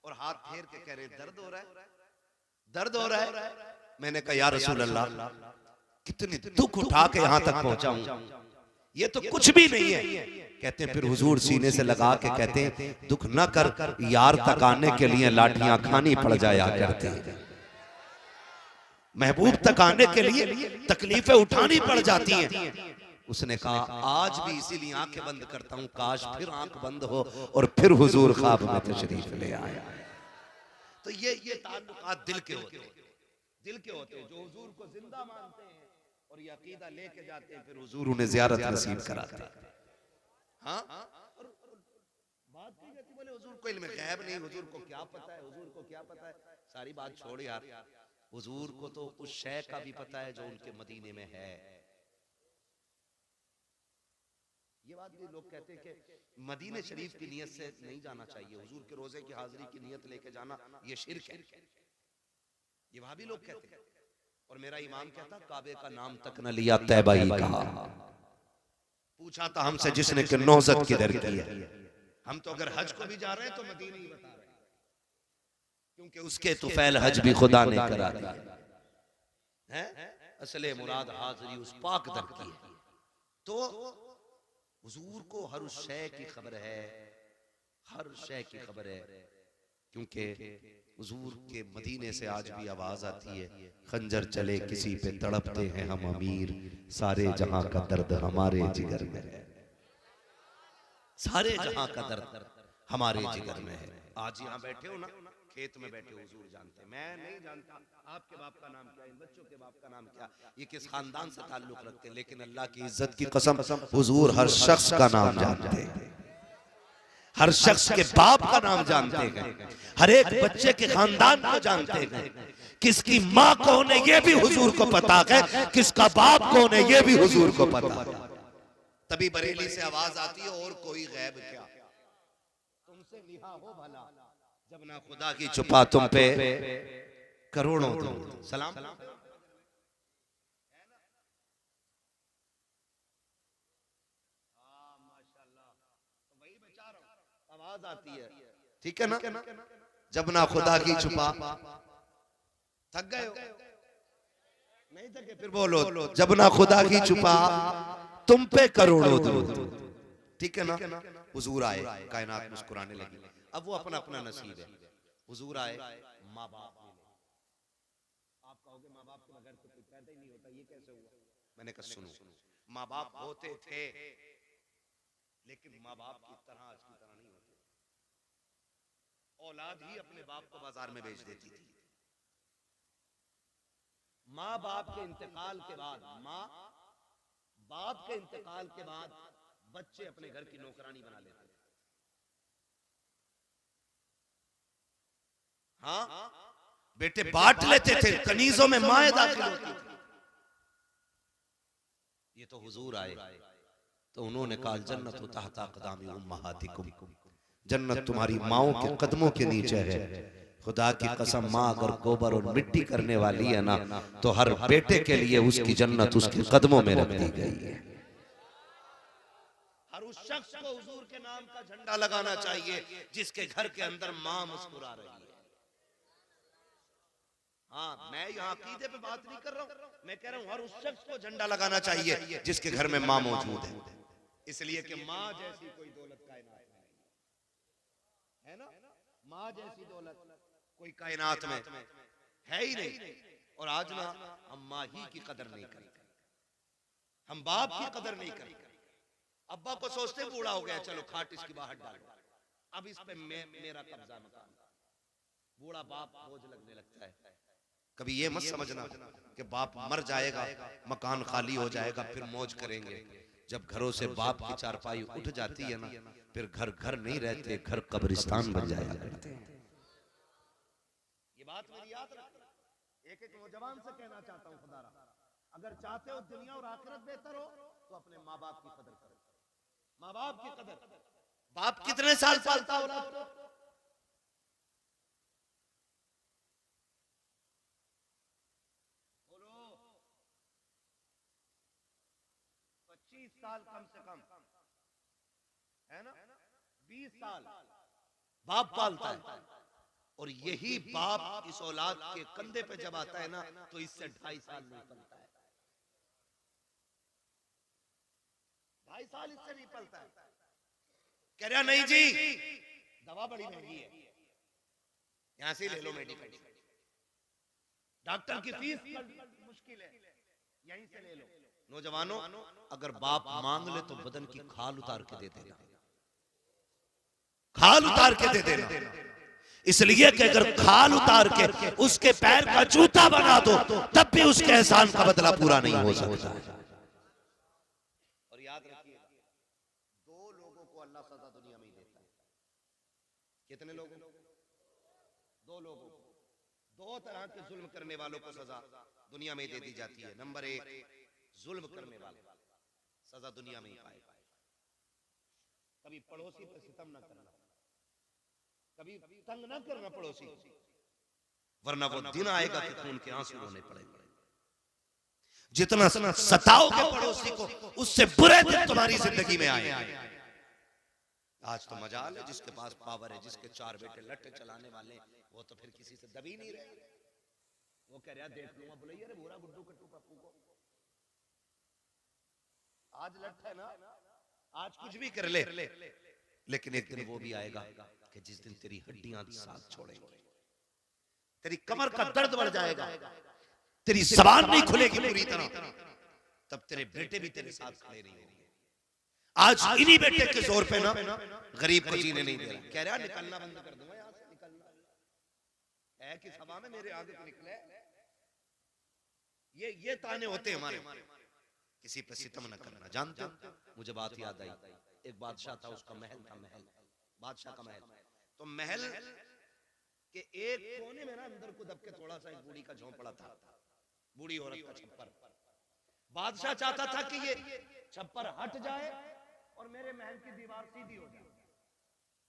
और हाथ फेर के कह रहे दर्द हो रहा है, दर्द हो रहा है। मैंने कहा या रसूल अल्लाह कितनी दुख उठा के यहां तक पहुंचा हूं, ये तो कुछ भी नहीं है। कहते हैं फिर हुजूर सीने से लगा के कहते हैं दुख न कर, यार तक आने के लिए लाठियां खानी पड़ जाया करती है, महबूब तक आने के लिए तकलीफें उठानी पड़ जाती हैं। उसने कहा आज भी इसीलिए आंखें बंद करता हूं, काश फिर आंख बंद हो और फिर हुजूर ख्वाब में तशरीफ ले आए। तो ये ताल्लुकात दिल के होते हैं, दिल के होते हैं। जो हुजूर को जिंदा मानते हैं और ये अकीदा लेके जाते हैं, फिर हुजूर उन्हें ज़ियारत नसीब कराते हैं। हाँ और बात की जाती बोले हुजूर को इल्म गैब नहीं, हुजूर को क्या पता है, हुजूर को क्या पता है। सारी बात छोड़ यार, हुजूर को तो उस शय का भी पता है जो उनके मदीने में है। ये बात भी लोग कहते हैं कि मदीने शरीफ की नियत से नहीं जाना चाहिए, हुजूर के रोजे की हाजिरी की नियत लेके जाना ये शिर्क है, ये वहां भी लोग कहते हैं। और मेरा इमाम कहता काबे का नाम तक न लिया, तैबा ही कहा। पूछा था हमसे जिसने कि नौजत किधर की है, हम तो अगर हज को भी जा रहे हैं तो मदीने ही बता रहे हैं, क्योंकि उसके तुफैल हज भी खुदा ने करा दिया है। असले मुराद हाजिरी उस पाक दर की है। तो हुजूर को हर शय की खबर है, हर शय की खबर है, क्योंकि हुजूर के मदीने से आज भी आवाज आती है खंजर चले किसी पे तड़पते हैं हम अमीर, सारे जहां का दर्द हमारे जिगर में है, सारे जहां का दर्द हमारे जिगर में है। आज यहाँ बैठे हो ना, खेत में बैठे हो, हुजूर जानते हैं, मैं नहीं जानता आपके बाप का नाम क्या, इन बच्चों के बाप का नाम क्या, ये किस खानदान से ताल्लुक रखते हैं, लेकिन अल्लाह की इज्जत की कसम हुजूर हर शख्स का नाम जानते हैं, हर शख्स के बाप का नाम जानते हैं, हर एक बच्चे के खानदान को जानते हैं, किसकी माँ कौन है ये भी हुजूर को पता है, किसका बाप कौन है ये भी हुजूर को पता है। तभी बरेली से आवाज आती है और कोई गैब क्या, तुमसे निहा हो भला जब ना खुदा की छुपा तुम पे करोड़ों दो सलाम। आवाज आती है, ठीक है ना, जब ना खुदा की छुपा, थक गए हो नहीं थके फिर बोलो, जब ना खुदा की छुपा तुम पे करोड़ों दो, ठीक है ना। हुजूर आए, कायनात मुस्कुराने लगी। अब वो अपना अपना नसीब है, हुजूर आए, माँ बाप मिले, आपका कैसे हुआ? मैंने कहा सुनो, माँ बाप होते थे लेकिन माँ बाप की तरह आज की तरह नहीं होते। औलाद ही अपने बाप को बाजार में बेच देती थी। माँ बाप के इंतकाल के बाद, माँ बाप के इंतकाल के बाद बच्चे अपने घर की नौकरानी बना लेते थे। हाँ, बेटे बांट लेते थे, कनीजों में माएं दाखिल होती थी। ये तो हुजूर आए तो उन्होंने कहा जन्नत तहता क़दामी उम्महातिकुम, जन्नत तुम्हारी माओं के कदमों के नीचे है। खुदा की कसम, माँ अगर गोबर और मिट्टी करने वाली है ना, तो हर बेटे के लिए उसकी जन्नत उसके कदमों में रख दी गई है। हर उस शख्स को हुजूर के नाम का झंडा लगाना चाहिए जिसके घर के अंदर माँ मुस्कुरा रही है। हाँ, मैं यहाँ अकीदे पे बात नहीं कर रहा हूँ, मैं कह रहा हूँ हर उस शख्स को झंडा लगाना चाहिए जिसके घर में माँ मौजूद है। इसलिए कि माँ जैसी कोई दौलत कायनात में नहीं है ना, माँ जैसी दौलत कोई कायनात में है ही नहीं। और आज ना हम माँ ही की कदर नहीं करते, हम बाप की कदर नहीं करते। अब्बा को सोचते बूढ़ा हो गया, चलो खाट इसकी बाहर डालो, अब इस पे मेरा कब्जा मकान। बूढ़ा बाप बोझ लगने लगता है। कभी ये मत समझना कि बाप मर जाएगा, मकान खाली हो जाएगा, फिर मौज करेंगे। जब घरों से बाप की चारपाई उठ जाती है ना, फिर घर घर नहीं रहते, घर कब्रिस्तान बन जाया करते हैं। ये बात मेरी याद रखना। एक एक नौजवान से कहना चाहता हूँ, खुदारा अगर चाहते हो दुनिया और आखिरत बेहतर हो तो अपने माँ बाप की कदर करो। माँ बाप की कदर। बाप कितने साल पालता हो रहा? 25 साल कम से कम है ना, 20 साल बाप पालता है। और यही बाप इस औलाद के कंधे पे जब आता है ना, तो इससे 2.5 साल नहीं पलता है। 2.5 साल इससे नहीं पलता है। कह रहा नहीं जी, दवा बड़ी महंगी है, यहां से ले लो मेडिकल, डॉक्टर की फीस मुश्किल है, यहीं से ले लो। नौजवानों, अगर बाप मांग ले तो बदन की खाल उतार के दे देना, खाल उतार के दे देना। इसलिए कि अगर खाल उतार के उसके पैर का जूता बना दो, तब भी उसके एहसान का बदला पूरा नहीं हो सकता। और याद रखिए, 2 लोगों को अल्लाह सजा दुनिया में ही देता है। कितने लोगों? 2 लोगों को। 2 तरह के जुल्म करने वालों को सजा दुनिया में दे दी जाती है। नंबर 1, जुल्म करने वाले सजा दुनिया में ही पाए। कभी पड़ोसी पर सितम न करना, कभी तंग न करना पड़ोसी, वरना वो दिन आएगा कि खून के आंसू रोने पड़ेंगे। जितना सताओगे पड़ोसी को, उससे बुरे दिन तुम्हारी जिंदगी में आए। आज तो मजाल है, जिसके पास पावर है, जिसके 4 बेटे लट्टे चलाने वाले, वो तो फिर किसी से दबी नहीं रहे। वो कह रहा देख लूंगा, बोले अरे बुरा गुड्डू कट्टू पप्पू को। आज लट है ना, आज कुछ भी कर ले, लेकिन एक दिन वो भी आएगा कि जिस दिन तेरी हड्डियां साथ छोड़ेंगी, तेरी कमर का दर्द बढ़ जाएगा, तेरी जबान नहीं खुलेगी पूरी तरह, तब तेरे बेटे भी तेरे साथ खड़े नहीं होंगे। आज इन्हीं बेटे के जोर पे ना गरीब को जीने नहीं दे रहा। कह रहा निकलना बंद कर दूंगा यहां से, निकलना है कि सभा में मेरे आगे निकले। ये ताने होते हमारे, किसी पे सितम न करना। जानते हो, मुझे बात याद आई, एक बादशाह था, उसका महल था, महल, बादशाह का महल। तो महल के एक कोने में ना अंदर को दब के थोड़ा सा एक बूढ़ी का झोंपड़ा था, बूढ़ी औरत का छप्पर। बादशाह चाहता था कि ये छप्पर हट जाए और मेरे महल की दीवार सीधी हो जाए,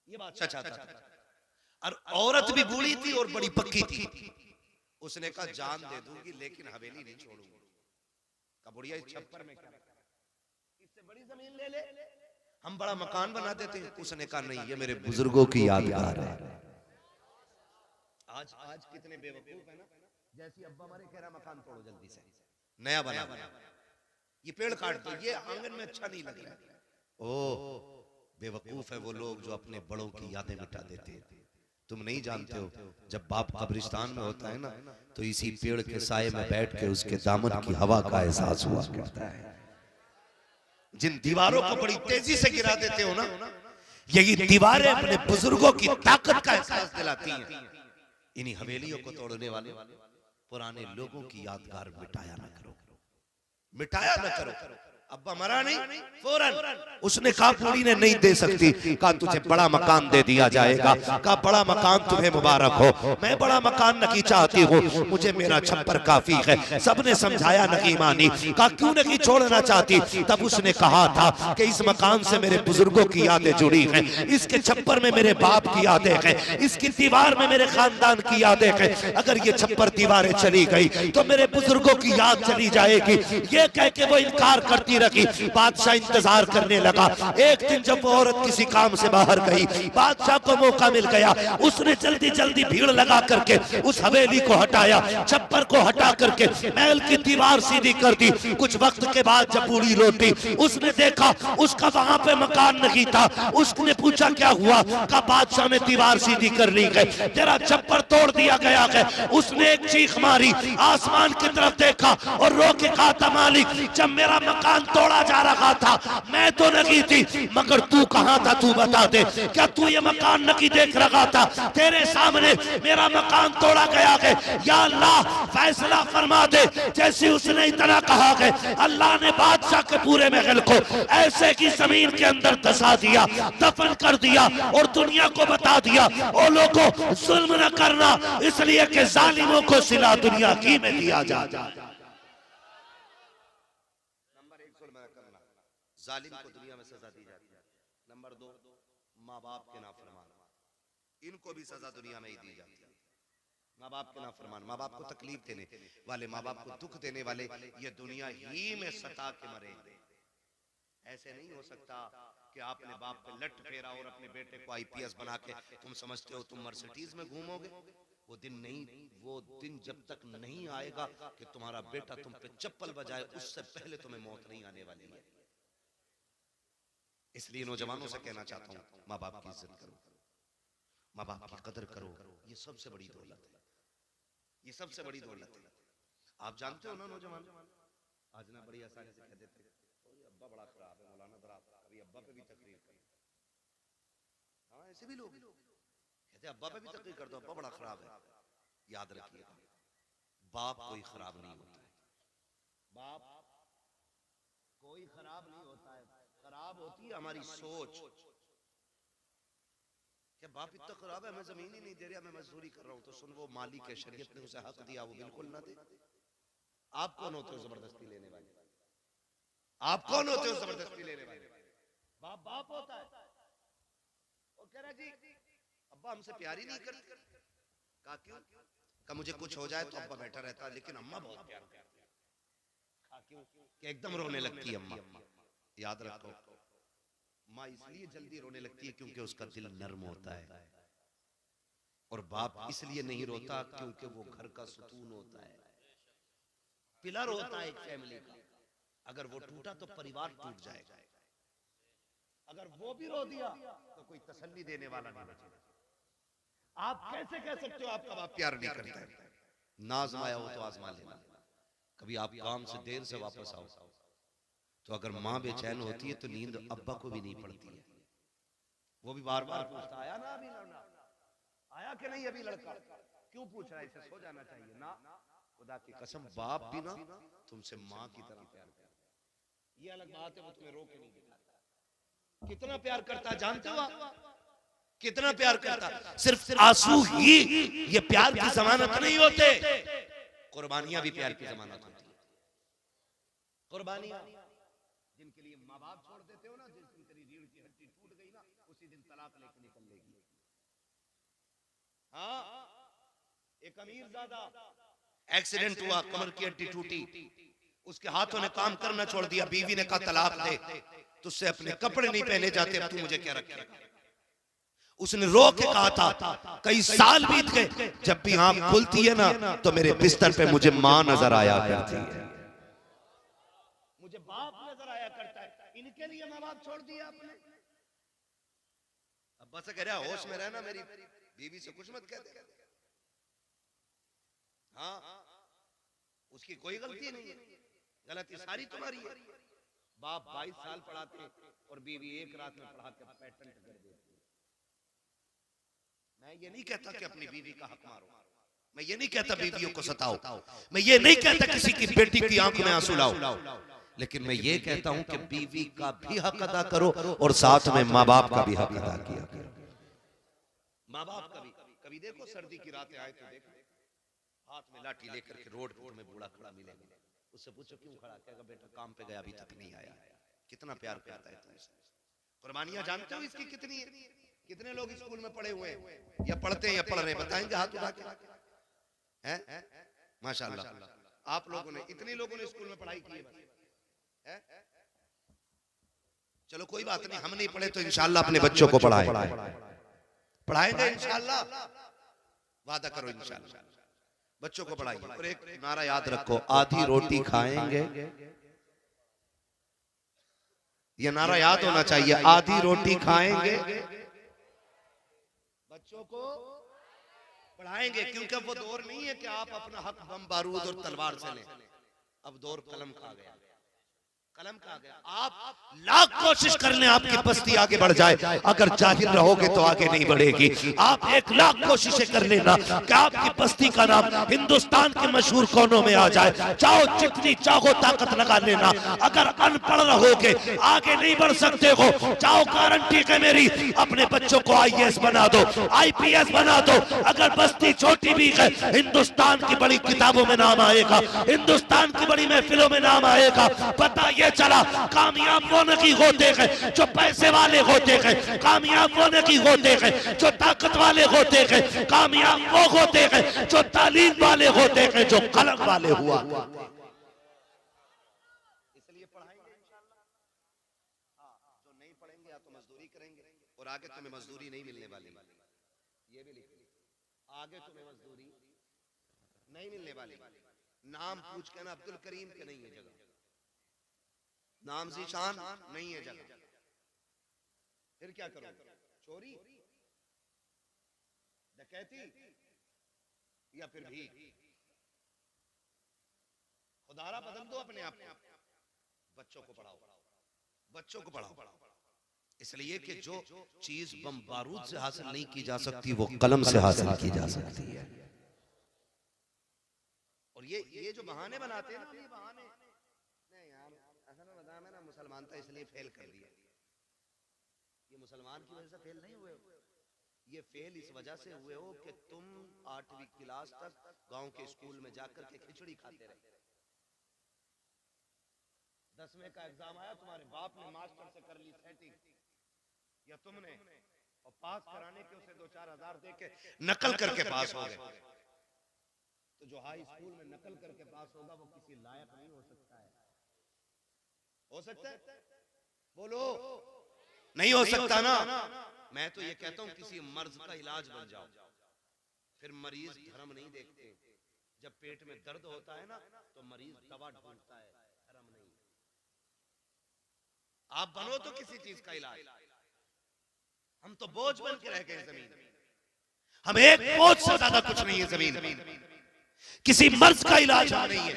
ये बादशाह चाहता था। और औरत भी बूढ़ी थी और बड़ी पक्की थी। उसने कहा जान दे दूंगी लेकिन हवेली नहीं छोड़ूंगी। का बुढ़िया इस छप्पर में क्या, इससे बड़ी जमीन ले ले, हम बड़ा मकान बना देते हैं। उसने कहा नहीं, ये मेरे बुजुर्गों की यादगार है। आज कितने बेवकूफ है ना, जैसी अब्बा हमारे कह रहा मकान तोड़ो जल्दी से, नया बना, ये पेड़ काट दो, ये आंगन में अच्छा नहीं लग रहा है। ओ बेवकूफ है वो लोग जो अपने बड़ों की यादें मिटा देते हैं। तुम नहीं जानते हो, जब बाप कब्रिस्तान में होता है ना, तो इसी पेड़ के साये में बैठ के उसके दामन की हवा का एहसास हुआ करता है। जिन दीवारों को बड़ी तेजी से गिरा देते हो ना, यही दीवारें अपने बुजुर्गों की ताकत का एहसास दिलाती हैं। इन्हीं हवेलियों को तोड़ने वाले पुराने लोगों की यादगार मिटाया ना करो, मिटाया ना करो। अब्बा मरा नहीं, फौरन उसने कहा बूढ़ी ने नहीं दे सकती, कहा तुझे बड़ा मकान दे दिया जाएगा, कहा बड़ा मकान तुम्हें मुबारक हो, मैं बड़ा मकान नहीं चाहती हूँ, मुझे मेरा छप्पर काफी है। सबने समझाया नहीं मानी, कहा क्यों नहीं छोड़ना चाहती। तब उसने कहा था कि इस मकान से मेरे बुजुर्गों की यादें जुड़ी हैं, इसके छप्पर में मेरे बाप की यादें हैं, इसकी दीवार में मेरे खानदान की यादें हैं। अगर ये छप्पर दीवारें चली गई तो मेरे बुजुर्गों की याद चली जाएगी। ये कह के वो इनकार करती रखी। बादशाह इंतजार करने लगा। एक दिन जब वो औरत किसी काम से बाहर गई, बादशाह को मौका मिल गया, उसने जल्दी जल्दी भीड़ लगा करके उस हवेली को हटाया, छप्पर को हटा करके महल की दीवार सीधी कर दी। कुछ वक्त के बाद जब बूढ़ी लौटी, उसने देखा उसका वहां पे मकान नहीं था। उसने पूछा क्या हुआ, का बादशाह ने दीवार सीधी कर ली है, तेरा छप्पर तोड़ दिया गया है। उसने एक चीख मारी, आसमान की तरफ देखा और रो के कहा था मालिक, जब मेरा मकान तोड़ा जा रहा था मैं तो नहीं थी, मगर तू कहां था, तू बता दे। क्या तू ये मकान नहीं देख रहा था, तेरे सामने मेरा मकान तोड़ा गया है। या अल्लाह फैसला फरमा दे। जैसे उसने इतना कहा है, अल्लाह ने बादशाह के पूरे महल को ऐसे की जमीन के अंदर धसा दिया, दफन कर दिया और दुनिया को बता दिया, ओ लोगों जुल्म न करना, इसलिए कि जालिमों को सिला दुनिया की में दिया जाए। जालिम को दुनिया में सजा दी जाती है। नंबर 2, माँ बाप के नाफरमान, इनको भी सजा दुनिया में ही दी जाती है। माँ बाप के नाफरमान, माँ बाप को तकलीफ देने वाले, माँ बाप को दुख देने वाले, ये दुनिया ही में सता के मरेंगे। ऐसे नहीं हो सकता कि आपने बाप पे लट फेरा और अपने बेटे को आईपीएस बना के तुम समझते हो तुम मर्सिडीज में घूमोगे। वो दिन नहीं, वो दिन जब तक नहीं आएगा कि तुम्हारा बेटा तुम पे चप्पल बजाए, उससे पहले तुम्हें मौत नहीं आने वाली है। इसलिए नौजवानों से कहना चाहता हूं, माँ बाप की इज्जत करो, माँ बाप की कदर करो। ये सबसे बड़ी दौलत है, ये सबसे बड़ी दौलत है। आप जानते हो ना नौजवान, आज ना बड़ी आसानी से कह देते अब्बा बड़ा खराब है, मौलाना जरा कभी अब्बा पे भी तकरीर कर। हाँ, ऐसे भी लोग कहते अब्बा पे भी तकरीर कर दो, अब्बा बड़ा खराब है। याद रखिएगा, बाप कोई खराब नहीं होता है, बाप कोई खराब नहीं होता है, खराब होती है हमारी सोच। क्या बाप इतना खराब है, मैं जमीन ही नहीं दे रहा, मैं मजदूरी कर रहा हूं। तो सुन, वो मालिक है, शरीयत ने उसे हक दिया, वो बिल्कुल ना दे। आप कौन होते हो जबरदस्ती लेने वाले? आप कौन होते हो जबरदस्ती लेने वाले? बाप बाप होता है। और कह रहा जी अब्बा हमसे प्यार ही नहीं करते। कहा क्यों? कहा मुझे कुछ हो जाए तो अब्बा बैठा रहता, लेकिन अम्मा बहुत प्यार करती है। कहा क्यों? कि एकदम रोने लगती है अम्मा। याद रखो, माँ इसलिए जल्दी रोने लगती है क्योंकि उसका दिल नर्म होता है, और बाप इसलिए नहीं रोता क्योंकि वो घर का सुकून होता है, पिलर होता है एक फैमिली का। अगर वो टूटा तो परिवार टूट जाएगा। अगर वो भी रो दिया तो कोई तसल्ली देने वाला नहीं बचेगा। आप कैसे कह सकते हो आपका बाप प्यार नहीं करता है? ना आजमाया हो तो आजमा लेना। कभी आप काम से देर से वापस आओ तो अगर माँ बेचैन होती है तो नींद अब्बा को भी नहीं पड़ती है। वो भी बार बार पूछता, आया ना अभी लड़ना, आया कि नहीं अभी लड़का, क्यों पूछ रहा है, इसे सो जाना चाहिए ना। खुदा की कसम, बाप भी ना तुमसे माँ की तरह प्यार करता है। ये अलग बात है, वो तुम्हें रोक नहीं दिखाता। कितना प्यार करता है जानते हो आप? कितना प्यार करता है। सिर्फ आंसू ही ये प्यार की जमानत नहीं होते, कुर्बानियां भी प्यार की जमानत होती है। कुर्बानियां जिनके लिए माँ बाप छोड़ देते हो ना, जिस दिन तेरी रीढ़ की हड्डी टूट गई ना, उसी दिन तलाक लेके निकल लेगी। हाँ, एक अमीरजादा एक्सीडेंट हुआ, कमर की हड्डी टूटी, उसके हाथों ने काम करना छोड़ दिया, बीवी ने कहा तलाक दे, तुझसे अपने कपड़े नहीं पहने जाते, अब तू मुझे क्या रखेगा। उसने रो के कहा था, कई साल बीत गए, जब भी आंख खुलती है ना तो मेरे बिस्तर पे मुझे माँ नजर आया करती है, मुझे बाप नजर आया करता है। इनके लिए माँ बाप छोड़ दिया आपने। अब्बा से कह रहा होश में रहना, मेरी बीवी से कुछ मत कहते। हाँ, उसकी कोई गलती नहीं है, गलती सारी तुम्हारी है। बाप 22 साल पढ़ाते और बीवी एक रात में पढ़ा के पेटेंट कर देती। मैं ये नहीं कहता कि अपनी बीवी का हक मारो, मैं ये नहीं कहता बीवियों को सताओ, मैं ये नहीं कहता किसी की बेटी की आंख में आंसू लाओ, लेकिन मैं ये कहता हूं कि बीवी का भी हक अदा करो और साथ में माँ बाप का भी हक अदा किया करो। माँ बाप का भी। कभी देखो सर्दी की रातें आए तो देखो हाथ में लाठी लेकर के रोड में बूढ़ा खड़ा मिलेगा, उससे पूछो क्यों खड़ा, कहेगा बेटा काम पे गया अभी तक नहीं आया। कितना प्यार करता है तुमसे। कुर्बानियां जानते हो इसकी कितनी है? कितने लोग स्कूल में पढ़े हुए हैं या पढ़ते हैं या पढ़ रहे हैं, बताएंगे हाथ उठा के? हैं? माशाअल्लाह आप लोगों ने, इतने लोगों ने स्कूल में पढ़ाई की है। चलो कोई बात नहीं, हम नहीं पढ़े तो इंशाअल्लाह अपने बच्चों को पढ़ाएंगे इंशाअल्लाह, वादा करो इंशाअल्लाह बच्चों को पढ़ाइए। और एक नारा याद रखो, आधी रोटी खाएंगे, ये नारा याद होना चाहिए, आधी रोटी खाएंगे, बच्चों को पढ़ाएंगे। क्योंकि वो दौर नहीं है कि आप अपना हक बम बारूद और तलवार से लें, अब दौर कलम का आ गया, कलम का आ गया। आप लाख कोशिश कर लें आपकी बस्ती आगे बढ़ जाए, अगर जाहिर रहोगे तो आगे नहीं बढ़ेगी। आप 1 लाख कोशिशें कर लेना कि आपकी बस्ती का नाम हिंदुस्तान के मशहूर कोनों में आ जाए, चाहो जितनी चाहो ताकत लगा लेना, अगर अनपढ़ रहोगे आगे नहीं बढ़ सकते हो। चाहो गारंटी है मेरी, अपने बच्चों को IAS बना दो, IPS बना दो, अगर बस्ती छोटी भी है हिंदुस्तान की बड़ी किताबों में नाम आएगा, हिंदुस्तान की बड़ी महफिलों में नाम आएगा। पता ये चला कामयाब वो नहीं होते हैं जो पैसे वाले होते हैं, कामयाब वो नहीं होते हैं जो ताकत वाले होते हैं, कामयाब वो होते हैं जो तालीम वाले होते हैं, जो कलम वाले हुआ। इसलिए पढ़ाएंगे इंशाअल्लाह। हाँ, जो नहीं पढ़ेंगे या तो मजदूरी करेंगे, और आगे तुम्हें मजदूरी नहीं मिलने वाली, ये भी लिख लीजिए, आगे तुम्हें मजदूरी नहीं मिलने वाली। नाम पूछ के ना अब्दुल करीम के नहीं है जगह, नाम जीशान नहीं है जगह, फिर क्या करो? चोरी, डकैती या फिर भी खुदारा बदल दो अपने आप को। बच्चों को पढ़ाओ, बच्चों को पढ़ाओ, इसलिए कि जो चीज बम बारूद से हासिल नहीं की जा सकती वो कलम से हासिल की जा सकती है। और ये जो बहाने बनाते हैं ना, ये बहाने नहीं यार, असल में बता, मैं ना मुसलमान था इसलिए फेल कर दिया। ये मुसलमान की वजह से फेल नहीं हुए, ये फेल इस वजह से हुए हो कि तुम 8वीं क्लास तक गांव के स्कूल में जाकर के खिचड़ी खाते रहे। 10वें का एग्जाम आया, तुम्हारे बाप ने मास्टर से कर ली सेटिंग या तुमने, और पास कराने के उसे 2-4 हज़ार दे के नकल करके पास हो गए। तो जो हाई स्कूल में नकल करके पास होगा वो किसी लायक नहीं हो सकता है। हो सकता है? बोलो, नहीं हो सकता ना। मैं तो ये कहता हूं किसी मर्ज का इलाज बन जाओ। फिर मरीज धर्म नहीं देखते, जब पेट में दर्द होता है ना तो मरीज दवा ढूंढता है, धर्म नहीं। आप बनो तो किसी चीज का इलाज। हम तो बोझ बन के रह गए जमीन, हम एक बोझ से ज्यादा कुछ नहीं है जमीन, किसी मर्ज का इलाज हम नहीं है।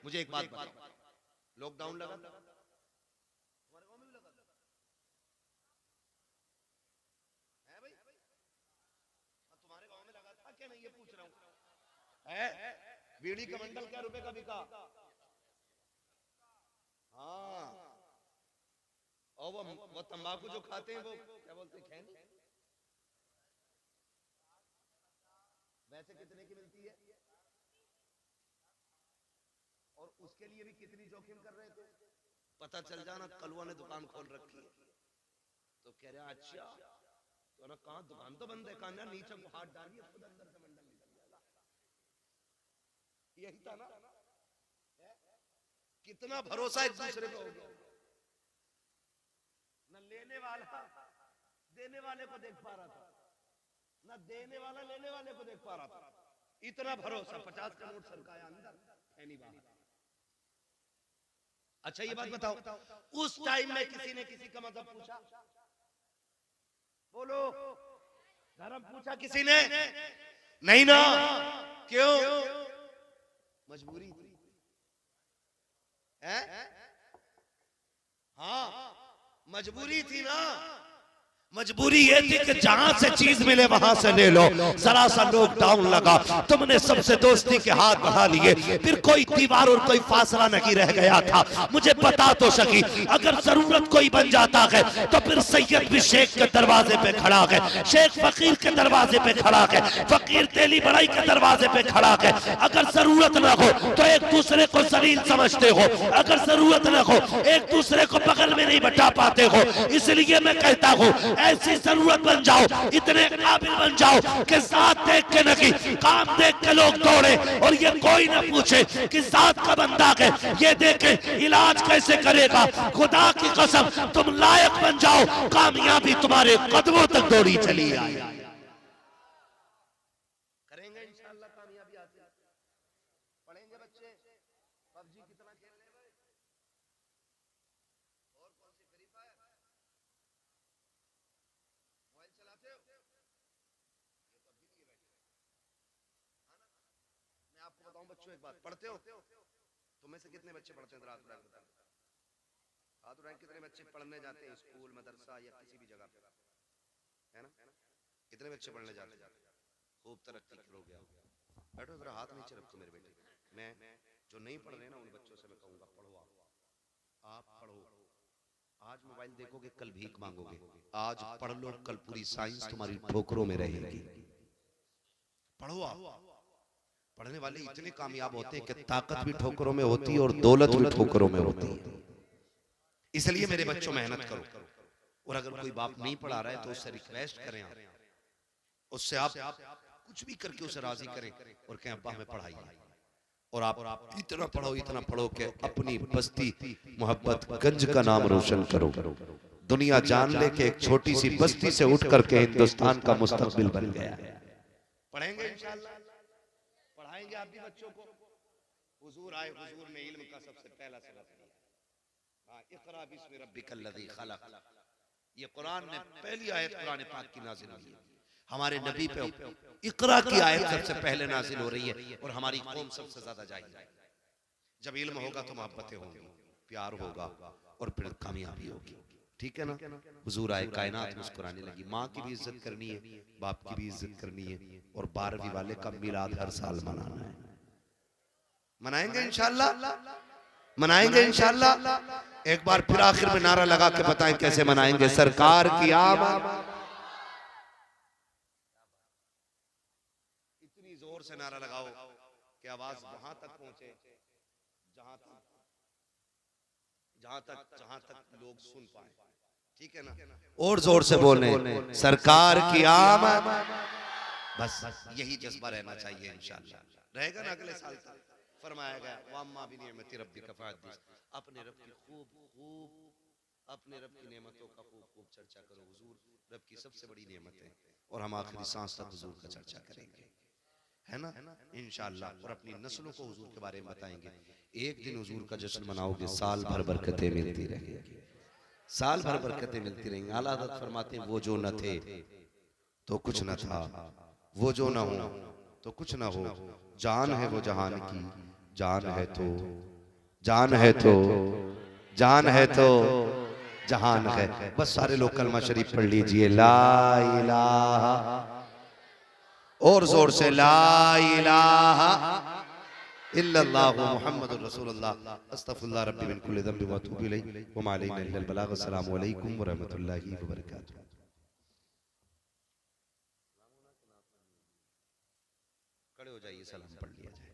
मुझे एक बात बताओ, लॉकडाउन लगा, तुम्हारे गांव में भी लगा है भाई? तुम्हारे गांव में लगा था क्या नहीं, ये पूछ रहा हूं। है बीड़ी का बंडल क्या रुपए का बिका? हाँ, और वो तंबाकू जो खाते हैं वो क्या बोलते हैं, खैनी, वैसे कितने की मिलती है? और उसके लिए भी कितनी जोखिम कर रहे थे। पता चल जाना कलुआ ने दुकान खोल रखी है, तो कह रहा अच्छा, तो ना कहा दुकान तो बंद है, कहा ना नीचे को हाथ डालिए खुद अंदर से मंडल निकल जाएगा। यही था ना, कितना भरोसा एक दूसरे पे हो गया। न लेने वाला देने वाले को देख पा रहा था, न देने वाला लेने वाले को देख पा रहा था। इतना भरोसा, 50 का नोट सरकाया अंदर, खैनी बाहर। अच्छा ये बात बताओ, उस टाइम में किसी ने किसी का मजहब पूछा? बोलो, धर्म पूछा किसी ने नहीं ना, क्यों? मजबूरी है? हाँ, मजबूरी थी ना। मजबूरी ये थी कि जहां से चीज मिले वहां से ले लो। जरा सा लॉकडाउन लगा, तुमने सबसे दोस्ती के हाथ बढ़ा लिए, फिर कोई दीवार और कोई फासला नहीं रह गया था। मुझे बता तो सकी, अगर जरूरत कोई बन जाता है तो फिर सैयद भी शेख के दरवाजे पे खड़ा है, शेख फकीर के दरवाजे पे खड़ा है, फकीर तेली बड़ाई के दरवाजे पे खड़ा है। अगर जरूरत ना हो तो एक दूसरे को जलील समझते हो, अगर जरूरत ना हो एक दूसरे को बगल में नहीं बैठा पाते हो। इसलिए मैं कहता हूं, ऐसी जरूरत बन जाओ, इतने काबिल बन जाओ कि जात देख के नहीं, काम देख के लोग दौड़े और ये कोई ना पूछे कि जात का बंदा है, ये देखे इलाज कैसे करेगा। खुदा की कसम तुम लायक बन जाओ, कामयाबी तुम्हारे कदमों तक दौड़ी चली आए। करेंगे इंशाअल्लाह कामयाबी हासिल। पढ़ेंगे बच्चे, पबजी कितना खेल रहे भाई, और कौन सी फ्री फायर मोबाइल चलाते हो, ये पबजी लिए बैठे है ना। मैं आपको बताऊं बच्चों एक बात, पढ़ते हो तुम्हें से कितने बच्चे पढ़ते हैं? रात को हाथ उठाएं, कितने बच्चे पढ़ने जाते हैं स्कूल मदरसा या किसी भी जगह पे, है ना? कितने बच्चे पढ़ने जाते हैं? खूब तरक्की करोगे आप। बैठो जरा, हाथ नीचे रखो मेरे बेटे। मैं जो नहीं पढ़ रहे ना उन बच्चों से मैं कहूंगा पढ़ो, आप पढ़ो। आज मोबाइल देखोगे कल भीख मांगोगे, आज पढ़ लो कल पूरी साइंस तुम्हारी ठोकरों में रहेगी। पढ़ो आप। पढ़ने वाले इतने कामयाब होते हैं कि ताकत भी ठोकरों में होती है और दौलत भी ठोकरों में होती है। इसलिए मेरे बच्चों मेहनत करो, और अगर कोई बाप नहीं पढ़ा रहा है तो उससे रिक्वेस्ट करें, उससे आप कुछ भी करके उसे राजी करें और कहें अब्बा हमें पढ़ाइए। और आप इतना पढ़ो कि अपनी बस्ती मोहब्बत गंज का नाम रोशन करो। दुनिया जान ले कि एक छोटी सी बस्ती से उठ करके हिंदुस्तान का मुस्तकबिल बन गया है। पढ़ेंगे इंशाअल्लाह, पढ़ाएंगे आप भी बच्चों को। हुजूर आए, हुजूर ने इल्म का सबसे पहला सबक दिया। हाँ, इक़रा बिस्मि रब्बिकल लज़ी खलक़, ये कुरान ने पहली आयत कुरान पाक की नाज़िल हुई है। हमारे नबी पे इक़रा की आयत सबसे पहले नाज़िल हो रही है और हमारी कौम सबसे ज्यादा जाएगी। जब इल्म होगा तो मोहब्बतें होंगी, प्यार होगा और फिर कामयाबी होगी। ठीक है ना? हुजूर आए, कायनात मुस्कुराने लगी। माँ की भी इज्जत करनी है, बाप की भी इज्जत करनी है, और 12वीं वाले का मिलाद हर साल मनाना है। मनाएंगे इंशाअल्लाह, मनाएंगे इंशाअल्लाह। एक बार फिर आखिर में नारा लगा के बताएं कैसे मनाएंगे। सरकार की आमद, इतनी जोर से नारा लगाओ कि आवाज वहां तक पहुंचे जहां तक लोग सुन पाए। ठीक है ना? और जोर से बोले सरकार की आमद। बस यही जज्बा रहना चाहिए इंशाअल्लाह। रहेगा ना अगले साल तक? फरमाया गया वाम्मा बिनिअमति रब्बिका फहद्दिस, अपने रब की अपने रब की नेमतों का खूब चर्चा करो। हुजूर रब की सबसे बड़ी नेमत है और हम आखिरी सांस तक हुजूर का चर्चा करेंगे, है ना इंशाअल्लाह। और अपनी नस्लों को हुजूर के बारे में बताएंगे। एक दिन हुजूर का जश्न मनाओगे, साल भर बरकतें मिलती रहेंगी, साल भर बरकतें मिलती रहेंगी। आला हज़रत फरमाते हैं वो जो न थे तो कुछ न था, वो जो न हो तो कुछ न हो। जान है वो जहान की, जान है तो जान है तो जान है तो जहान है। बस सारे लोग कलमा शरीफ पढ़ लीजिए, ला इलाहा, और जोर से ला इलाहा इल्लल्लाहु मुहम्मदुर रसूलुल्लाह अस्तगफिरुल्लाह रब्बी मिन कुल्लि ज़ंबि व अतूबु इलैहि व मा अलैना इल्लल बलाग। अस्सलामु अलैकुम व रहमतुल्लाहि व बरकातुहू। खड़े हो जाइए, सलाम पढ़ लिया जाए।